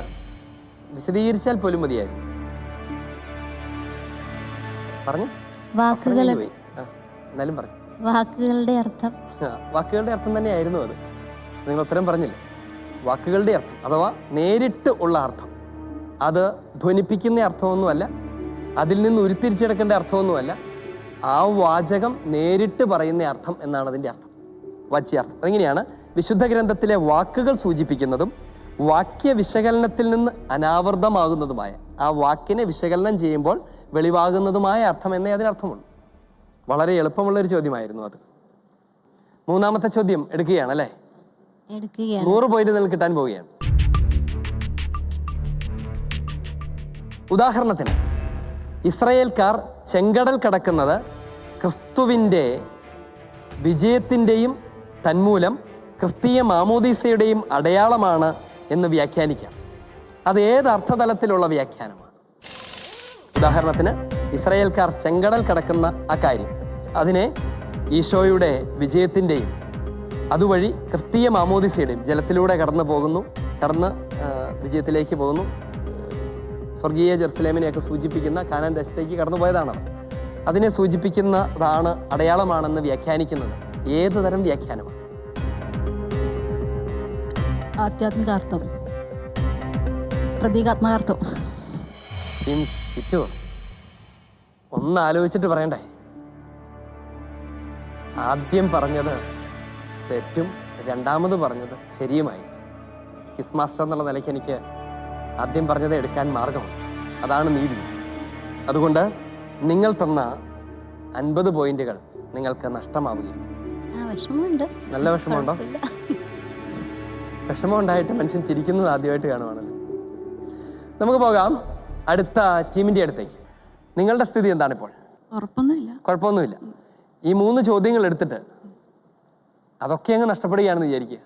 വിശദീകരിച്ചാൽ പോലും മതിയായിരുന്നു. പറഞ്ഞു എന്നാലും പറഞ്ഞു. വാക്കുകളുടെ അർത്ഥം വാക്കുകളുടെ അർത്ഥം തന്നെയായിരുന്നു അത്. നിങ്ങൾ ഉത്തരം പറഞ്ഞില്ല. വാക്കുകളുടെ അർത്ഥം അഥവാ നേരിട്ട് ഉള്ള അർത്ഥം, അത് ധ്വനിപ്പിക്കുന്ന അർത്ഥമൊന്നുമല്ല, അതിൽ നിന്ന് ഉരുത്തിരിച്ചെടുക്കേണ്ട അർത്ഥമൊന്നുമല്ല. ആ വാചകം നേരിട്ട് പറയുന്ന അർത്ഥം എന്നാണ് അതിൻ്റെ അർത്ഥം, വാച്യാർത്ഥം. അതെങ്ങനെയാണ്? വിശുദ്ധ ഗ്രന്ഥത്തിലെ വാക്കുകൾ സൂചിപ്പിക്കുന്നതും വാക്യ വിശകലനത്തിൽ നിന്ന് അനാവൃതമാകുന്നതുമായ, ആ വാക്കിനെ വിശകലനം ചെയ്യുമ്പോൾ വെളിവാകുന്നതുമായ അർത്ഥം എന്നേ അതിനർത്ഥമുള്ളൂ. വളരെ എളുപ്പമുള്ളൊരു ചോദ്യമായിരുന്നു അത്. മൂന്നാമത്തെ ചോദ്യം എടുക്കുകയാണ് അല്ലേ? 100 പോയിന്റ് നിങ്ങൾക്ക് കിട്ടാൻ പോവുകയാണ്. ഉദാഹരണത്തിന്, ഇസ്രായേൽക്കാർ ചെങ്കടൽ കടക്കുന്നത് ക്രിസ്തുവിൻ്റെ വിജയത്തിൻ്റെയും തന്മൂലം ക്രിസ്തീയ മാമോദീസയുടെയും അടയാളമാണ് എന്ന് വ്യാഖ്യാനിക്കാം. അത് ഏത് അർത്ഥതലത്തിലുള്ള വ്യാഖ്യാനമാണ്? ഉദാഹരണത്തിന്, ഇസ്രായേൽക്കാർ ചെങ്കടൽ കടക്കുന്ന ആ കാര്യം, അതിനെ ഈശോയുടെ വിജയത്തിൻ്റെയും അതുവഴി ക്രിസ്തീയ മാമോദീസയുടെയും, ജലത്തിലൂടെ കടന്ന് വിജയത്തിലേക്ക് പോകുന്നു, സ്വർഗീയ ജെറുസലേമിനെയൊക്കെ സൂചിപ്പിക്കുന്ന കാനാൻ ദേശത്തേക്ക് കടന്നുപോയതാണ്. അതിനെ സൂചിപ്പിക്കുന്നതാണ്, അടയാളമാണെന്ന് വ്യാഖ്യാനിക്കുന്നത് ഏത് തരം വ്യാഖ്യാനമാണ്? ആധ്യാത്മികാർത്ഥം, പ്രതീകാത്മകാർത്ഥം. ചിറ്റൂർ, ഒന്ന് ആലോചിച്ചിട്ട് പറയണ്ടേ? ആദ്യം പറഞ്ഞത് തെറ്റും രണ്ടാമത് പറഞ്ഞത് ശരിയുമായി. ക്വിസ് മാസ്റ്റർ എന്നുള്ള നിലയ്ക്ക് എനിക്ക് ആദ്യം പറഞ്ഞത് എടുക്കാൻ മാർഗമാണ്. അതാണ് നീതി. അതുകൊണ്ട് നിങ്ങൾ തന്ന 50 പോയിന്റുകൾ നിങ്ങൾക്ക് നഷ്ടമാവുകയാണ്. വിഷമമുണ്ട്. നല്ല വിഷമമുണ്ടോ? വിഷമം ഉണ്ടായിട്ട് മനുഷ്യൻ ചിരിക്കുന്നത് ആദ്യമായിട്ട് കാണുവാണല്ലോ. നമുക്ക് പോകാം അടുത്ത ടീമിൻ്റെ അടുത്തേക്ക്. നിങ്ങളുടെ സ്ഥിതി എന്താണ് ഇപ്പോൾ? ഉറപ്പൊന്നുമില്ല. കുഴപ്പമൊന്നുമില്ല. ഈ 3 ചോദ്യങ്ങൾ എടുത്തിട്ട് അതൊക്കെ അങ്ങ് നഷ്ടപ്പെടുകയാണെന്ന് വിചാരിക്കുക.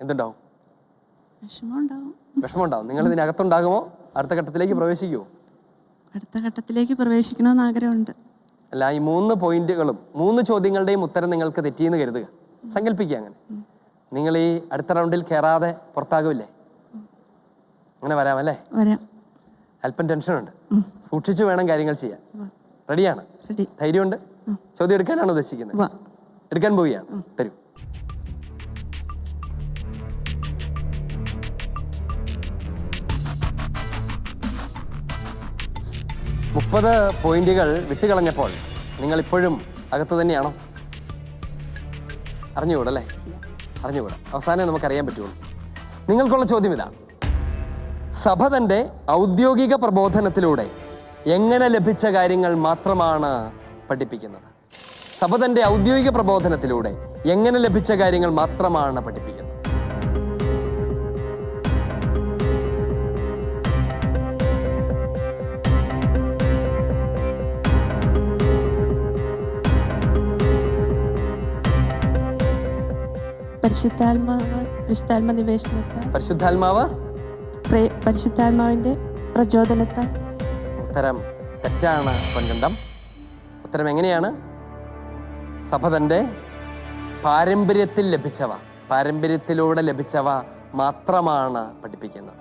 എന്തുണ്ടാവും? വിഷമമുണ്ടാവും. നിങ്ങൾ ഇതിനകത്തുണ്ടാകുമോ? അടുത്ത ഘട്ടത്തിലേക്ക് പ്രവേശിക്കുമോ? അടുത്ത ഘട്ടത്തിലേക്ക് പ്രവേശിക്കണമെന്ന് ആഗ്രഹമുണ്ട്. അല്ല, ഈ 3 പോയിന്റുകളും 3 ചോദ്യങ്ങളുടെയും ഉത്തരം നിങ്ങൾക്ക് തെറ്റിയെന്ന് കരുതുക. സങ്കല്പിക്കുക അങ്ങനെ. നിങ്ങൾ ഈ അടുത്ത റൗണ്ടിൽ കയറാതെ പുറത്താകില്ലേ? അങ്ങനെ വരാമല്ലേ? വരാം. അല്പം ടെൻഷനുണ്ട്. സൂക്ഷിച്ചു വേണം കാര്യങ്ങൾ ചെയ്യാൻ. റെഡിയാണ്? ധൈര്യമുണ്ട്? ചോദ്യം എടുക്കാനാണ് ഉദ്ദേശിക്കുന്നത്? എടുക്കാൻ പോവുകയാണ്. തരൂ. മുപ്പത് പോയിന്റുകൾ വിട്ടുകളഞ്ഞപ്പോൾ നിങ്ങൾ ഇപ്പോഴും അകത്ത് തന്നെയാണോ? അറിഞ്ഞുകൂടല്ലേ? അറിഞ്ഞുകൂടാ. അവസാനം നമുക്കറിയാൻ പറ്റുള്ളൂ. നിങ്ങൾക്കുള്ള ചോദ്യം ഇതാണ്. സഭ തൻ്റെ ഔദ്യോഗിക പ്രബോധനത്തിലൂടെ എങ്ങനെ ലഭിച്ച കാര്യങ്ങൾ മാത്രമാണ് പഠിപ്പിക്കുന്നത്? സഭ തൻ്റെ ഔദ്യോഗിക പ്രബോധനത്തിലൂടെ എങ്ങനെ ലഭിച്ച കാര്യങ്ങൾ മാത്രമാണ് പഠിപ്പിക്കുന്നത്? പരിശുദ്ധാത്മാവിന്റെ പ്രചോദനത്താൽ. ഉത്തരം തെറ്റാണ് പൊൻകണ്ടം. ഉത്തരം എങ്ങനെയാണ്? സഭ തൻ്റെ പാരമ്പര്യത്തിൽ ലഭിച്ചവ, പാരമ്പര്യത്തിലൂടെ ലഭിച്ചവ മാത്രമാണ് പഠിപ്പിക്കുന്നത്.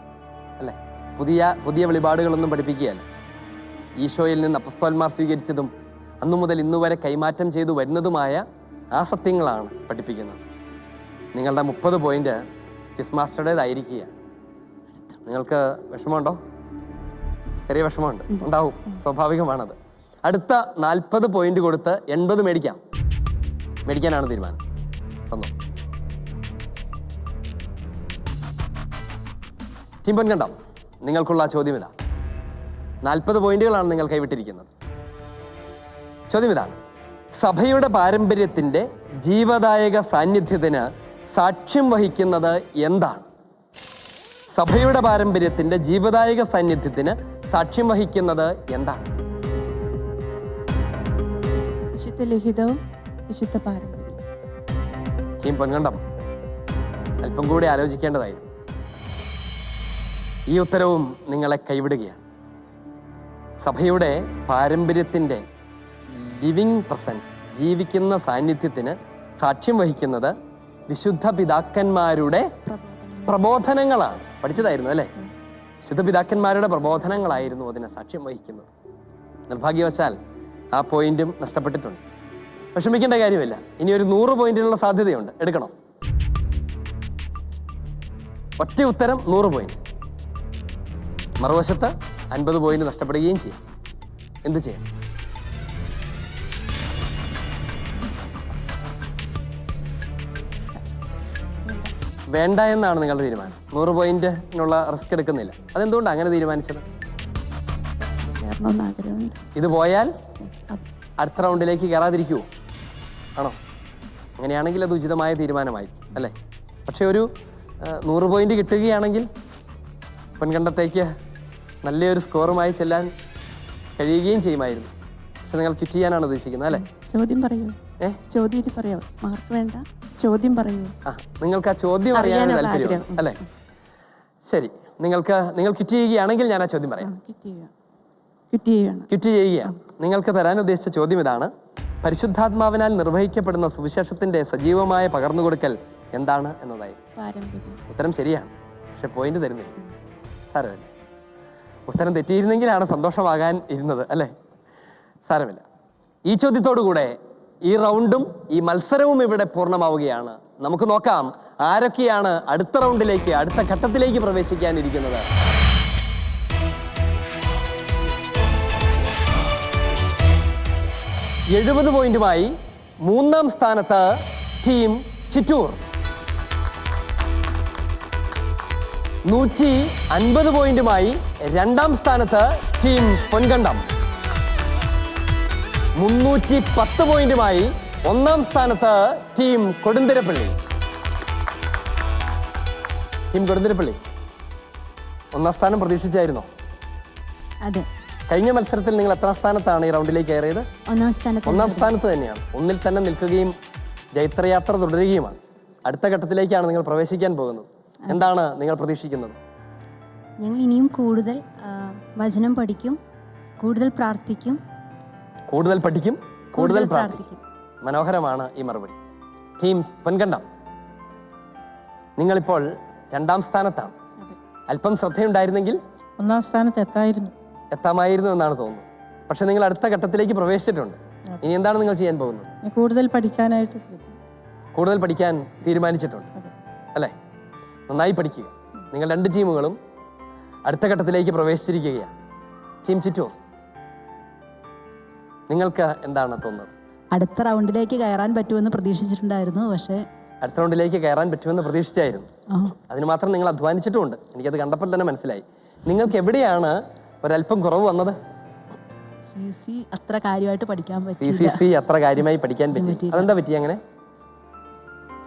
അല്ലേ? പുതിയ വെളിപാടുകളൊന്നും പഠിപ്പിക്കുകയല്ല. ഈശോയിൽ നിന്ന് അപ്പസ്തോലന്മാർ സ്വീകരിച്ചതും അന്നു മുതൽ ഇന്നുവരെ കൈമാറ്റം ചെയ്തു വരുന്നതുമായ ആ സത്യങ്ങളാണ് പഠിപ്പിക്കുന്നത്. നിങ്ങളുടെ 30 പോയിന്റ് ക്വിസ് മാസ്റ്ററുടേതായിരിക്കുക. നിങ്ങൾക്ക് വിഷമമുണ്ടോ? ചെറിയ വിഷമമുണ്ട്, ഉണ്ടാവും, സ്വാഭാവികമാണത്. അടുത്ത 40 പോയിന്റ് കൊടുത്ത് 80 മേടിക്കാനാണ് തീരുമാനം. തന്നോ? ടീം പൊൻകണ്ടോ, നിങ്ങൾക്കുള്ള ചോദ്യം ഇതാണ്. 40 പോയിന്റുകളാണ് നിങ്ങൾ കൈവിട്ടിരിക്കുന്നത്. ചോദ്യം ഇതാണ്. സഭയുടെ പാരമ്പര്യത്തിൻ്റെ ജീവദായക സാന്നിധ്യത്തിന് സാക്ഷ്യം വഹിക്കുന്നത് എന്താണ്? സഭയുടെ പാരമ്പര്യത്തിൻ്റെ ജീവദായക സാന്നിധ്യത്തിന് സാക്ഷ്യം വഹിക്കുന്നത് എന്താണ്? വിശുദ്ധ ലിഖിതവും വിശുദ്ധ പാരമ്പര്യവും. ടീം പൊൻകണ്ടം അല്പം കൂടി ആലോചിക്കേണ്ടതായിരുന്നു. ഈ ഉത്തരവും നിങ്ങളെ കൈവിടുകയാണ്. സഭയുടെ പാരമ്പര്യത്തിൻ്റെ ലിവിങ് പ്രസൻസ്, ജീവിക്കുന്ന സാന്നിധ്യത്തിന് സാക്ഷ്യം വഹിക്കുന്നത് വിശുദ്ധ പിതാക്കന്മാരുടെ പ്രബോധനങ്ങളാണ്. പഠിച്ചതായിരുന്നു അല്ലേ? വിശുദ്ധ പിതാക്കന്മാരുടെ പ്രബോധനങ്ങളായിരുന്നു അതിനെ സാക്ഷ്യം വഹിക്കുന്നത്. നിർഭാഗ്യവശാൽ ആ പോയിന്റും നഷ്ടപ്പെട്ടിട്ടുണ്ട്. വിഷമിക്കേണ്ട കാര്യമില്ല. ഇനി ഒരു 100 പോയിന്റിനുള്ള സാധ്യതയുണ്ട്. എടുക്കണോ? ഒറ്റ ഉത്തരം 100 പോയിന്റ്. മറുവശത്ത് 50 പോയിന്റ് നഷ്ടപ്പെടുകയും ചെയ്യും. എന്ത് ചെയ്യണം? വേണ്ട എന്നാണ് നിങ്ങളുടെ തീരുമാനം. 100 പോയിന്റിനുള്ള റിസ്ക് എടുക്കുന്നില്ല. അതെന്തുകൊണ്ടാണ് അങ്ങനെ തീരുമാനിച്ചത്? ഇത് പോയാൽ അടുത്ത റൗണ്ടിലേക്ക് കയറാതിരിക്കുമോ? ആണോ? അങ്ങനെയാണെങ്കിൽ അത് ഉചിതമായ തീരുമാനമായിരിക്കും അല്ലേ? പക്ഷെ ഒരു 100 പോയിന്റ് കിട്ടുകയാണെങ്കിൽ പൊൻകണ്ടത്തേക്ക് നല്ലൊരു സ്കോറുമായി ചെല്ലാൻ കഴിയുകയും ചെയ്യുമായിരുന്നു. പക്ഷെ നിങ്ങൾ ക്വിറ്റ് ചെയ്യാനാണ് ഉദ്ദേശിക്കുന്നത് അല്ലേ? ചോദ്യം പറയൂ. ചോദ്യം പറയൂ. മാർക്ക് വേണ്ട, ചോദ്യം പറയൂ. നിങ്ങൾക്ക് ആ ചോദ്യം അറിയാൻ താല്പര്യം അല്ലേ? ശരി, നിങ്ങൾ ക്വിറ്റ് ചെയ്യുകയാണെങ്കിൽ ഞാൻ ആ ചോദ്യം പറയാം. ക്വിറ്റ് ചെയ്യുകയാണ്. നിങ്ങൾക്ക് തരാൻ ഉദ്ദേശിച്ച ചോദ്യം ഇതാണ്. പരിശുദ്ധാത്മാവിനാൽ നിർവഹിക്കപ്പെടുന്ന സുവിശേഷത്തിന്റെ സജീവമായ പകർന്നുകൊടുക്കൽ എന്താണ് എന്നതായി. ഉത്തരം ശരിയാണ്, പക്ഷെ പോയിന്റ് തരുന്നില്ല. സാരമില്ല. ഉത്തരം തെറ്റിയിരുന്നെങ്കിലാണ് സന്തോഷമാകാൻ ഇരുന്നത് അല്ലേ? സാരമില്ല. ഈ ചോദ്യത്തോടുകൂടെ ഈ റൗണ്ടും ഈ മത്സരവും ഇവിടെ പൂർണ്ണമാവുകയാണ്. നമുക്ക് നോക്കാം ആരൊക്കെയാണ് അടുത്ത റൗണ്ടിലേക്ക്, അടുത്ത ഘട്ടത്തിലേക്ക് പ്രവേശിക്കാനിരിക്കുന്നത്. $70 പോയിന്റുമായി 3-ാം സ്ഥാനത്ത് ടീം ചിറ്റൂർ. 150 പോയിന്റുമായി രണ്ടാം സ്ഥാനത്ത് ടീം പൊൻകണ്ടം. 310 പോയിന്റുമായി ഒന്നാം സ്ഥാനത്ത് ടീം കൊടുന്തിരപ്പള്ളി. ടീം കൊടുന്തിരപ്പള്ളി ഒന്നാം സ്ഥാനം പ്രതീക്ഷിച്ചായിരുന്നോ? അതെ. കഴിഞ്ഞ മത്സരത്തിൽ നിങ്ങൾ എത്രാം സ്ഥാനത്താണ് ഈ റൗണ്ടിലേക്ക് കയറിയത്? ഒന്നാം സ്ഥാനത്ത് തന്നെയാണ്. ഒന്നിൽ തന്നെ നിൽക്കുകയും ജൈത്രയാത്ര തുടരുകയുമാണ്. അടുത്ത ഘട്ടത്തിലേക്കാണ് നിങ്ങൾ പ്രവേശിക്കാൻ പോകുന്നത്. എന്താണ് നിങ്ങൾ പ്രതീക്ഷിക്കുന്നത്? ഞങ്ങൾ ഇനിയും കൂടുതൽ വചനം പഠിക്കും, കൂടുതൽ പ്രാർത്ഥിക്കും. കൂടുതൽ പഠിക്കും, കൂടുതൽ പ്രാർത്ഥിക്കും. മനോഹരമാണ് ഈ മറുപടി. ടീം പൊൻകണ്ടം, നിങ്ങളിപ്പോൾ രണ്ടാം സ്ഥാനത്താണ്. അല്പം ശ്രദ്ധയുണ്ടായിരുന്നെങ്കിൽ ഒന്നാം സ്ഥാനത്ത് എത്താമായിരുന്നു എന്നാണ് തോന്നുന്നത്. പക്ഷെ നിങ്ങൾ അടുത്ത ഘട്ടത്തിലേക്ക് പ്രവേശിച്ചിട്ടുണ്ട്. ഇനി എന്താണ് നിങ്ങൾ ചെയ്യാൻ പോകുന്നത്? കൂടുതൽ പഠിക്കാനായിട്ട് കൂടുതൽ പഠിക്കാൻ തീരുമാനിച്ചിട്ടുണ്ട് അല്ലേ? നന്നായി പഠിക്കുക. നിങ്ങൾ രണ്ട് ടീമുകളും അടുത്ത ഘട്ടത്തിലേക്ക് പ്രവേശിച്ചിരിക്കുകയാണ്. ടീം ചിറ്റൂർ, നിങ്ങൾക്ക് എന്താണ് തോന്നുന്നത്? അടുത്ത റൗണ്ടിലേക്ക് കയറാൻ പറ്റുമെന്ന് പ്രതീക്ഷിച്ചിട്ടുണ്ടായിരുന്നു. പക്ഷേ അടുത്ത റൗണ്ടിലേക്ക് കയറാൻ പറ്റുമെന്ന് പ്രതീക്ഷിച്ചായിരുന്നു. അതിന് മാത്രം നിങ്ങൾ അധ്വാനിച്ചിട്ടുമുണ്ട്. എനിക്കത് കണ്ടപ്പോൾ തന്നെ മനസ്സിലായി. നിങ്ങൾക്ക് എവിടെയാണ് ഒരല്പം കുറവ് വന്നത്? അത്ര കാര്യമായിട്ട് പഠിക്കാൻ പറ്റി. CCC അത്ര കാര്യമായി പഠിക്കാൻ പറ്റി. അതെന്താ പറ്റി? അങ്ങനെ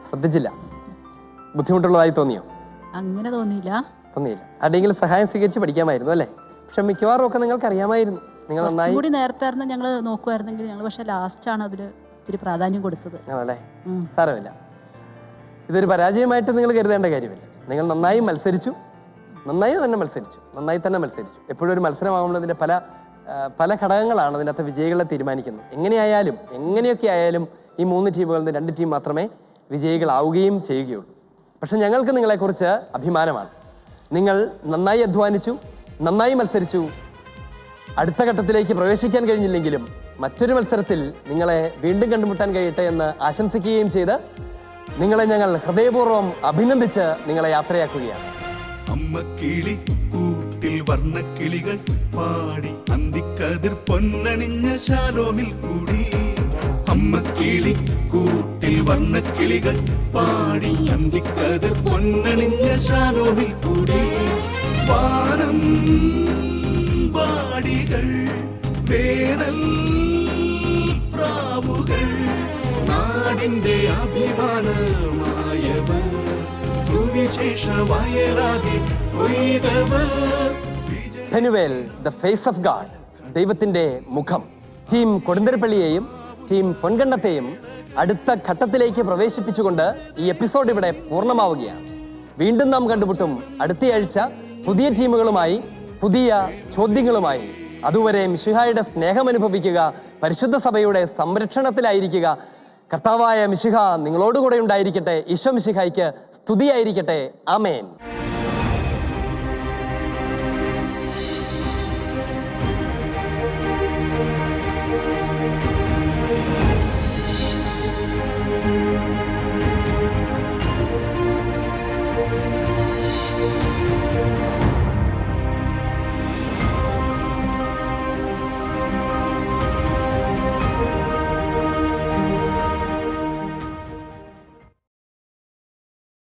ശ്രദ്ധിച്ചില്ല? ബുദ്ധിമുട്ടുള്ളതായി തോന്നിയോ? അങ്ങനെ തോന്നിയില്ല. ആരുടെയെങ്കിലും സഹായം സ്വീകരിച്ച് പഠിക്കാമായിരുന്നു അല്ലേ? പക്ഷെ മിക്കവാറും ഒക്കെ നിങ്ങൾക്ക് അറിയാമായിരുന്നു. നിങ്ങൾ നന്നായി കൂടി നേരത്തെ ഞങ്ങൾ നോക്കുമായിരുന്നെങ്കിൽ ഞങ്ങൾ പക്ഷെ ലാസ്റ്റാണ് അതിന് ഇത്തിരി പ്രാധാന്യം കൊടുത്തത്. ആണല്ലേ? സാരമില്ല. ഇതൊരു പരാജയമായിട്ട് നിങ്ങൾ കരുതേണ്ട കാര്യമില്ല. നിങ്ങൾ നന്നായി തന്നെ മത്സരിച്ചു. എപ്പോഴും ഒരു മത്സരമാകുമ്പോൾ അതിൻ്റെ പല ഘടകങ്ങളാണ് അതിനകത്ത് വിജയികളെ തീരുമാനിക്കുന്നത്. എങ്ങനെയൊക്കെ ആയാലും ഈ 3 ടീമുകളിൽ നിന്ന് 2 ടീം മാത്രമേ വിജയികളാവുകയും ചെയ്യുകയുള്ളൂ. പക്ഷെ ഞങ്ങൾക്ക് നിങ്ങളെക്കുറിച്ച് അഭിമാനമാണ്. നിങ്ങൾ നന്നായി അധ്വാനിച്ചു, നന്നായി മത്സരിച്ചു. അടുത്ത ഘട്ടത്തിലേക്ക് പ്രവേശിക്കാൻ കഴിഞ്ഞില്ലെങ്കിലും മറ്റൊരു മത്സരത്തിൽ നിങ്ങളെ വീണ്ടും കണ്ടുമുട്ടാൻ കഴിയട്ടെ എന്ന് ആശംസിക്കുകയും ചെയ്ത് നിങ്ങളെ ഞങ്ങൾ ഹൃദയപൂർവ്വം അഭിനന്ദിച്ച് നിങ്ങളെ യാത്രയാക്കുകയാണ്. അമ്മ കിളി കൂട്ടിൽ വർണ്ണക്കിളികൾ പാടി അന്തിക്കതിർ പൊന്നണിഞ്ഞ ശാലോമിൽ കൂടി. അമ്മ കിളി കൂട്ടിൽ വർണ്ണക്കിളികൾ പാടി അന്തിക്കതിർ പൊന്നണിഞ്ഞ ശാലോമിൽ കൂടി. വാനം വാടികൾ വേനൽ പ്രാവുകൾ നാടിന്റെ അഭിമാനമായവർ സുവിശേഷ വയലാകെ കൊയ്തവർ. Penuel, the face of God, ദൈവത്തിന്റെ മുഖം. ടീം കൊടുന്തിരപ്പള്ളിയെയും ടീം പൊൻകണ്ടത്തെയും അടുത്ത ഘട്ടത്തിലേക്ക് പ്രവേശിപ്പിച്ചുകൊണ്ട് ഈ എപ്പിസോഡ് ഇവിടെ പൂർണ്ണമാവുകയാണ്. വീണ്ടും നാം കണ്ടുമുട്ടും അടുത്തയാഴ്ച പുതിയ ടീമുകളുമായി, പുതിയ ചോദ്യങ്ങളുമായി. അതുവരെ മിശിഹായുടെ സ്നേഹം അനുഭവിക്കുക, പരിശുദ്ധ സഭയുടെ സംരക്ഷണത്തിലായിരിക്കുക. കർത്താവായ മിശിഹ നിങ്ങളോടുകൂടെ ഉണ്ടായിരിക്കട്ടെ. ഈശോ മിശിഹായ്ക്ക് സ്തുതിയായിരിക്കട്ടെ. ആമേൻ.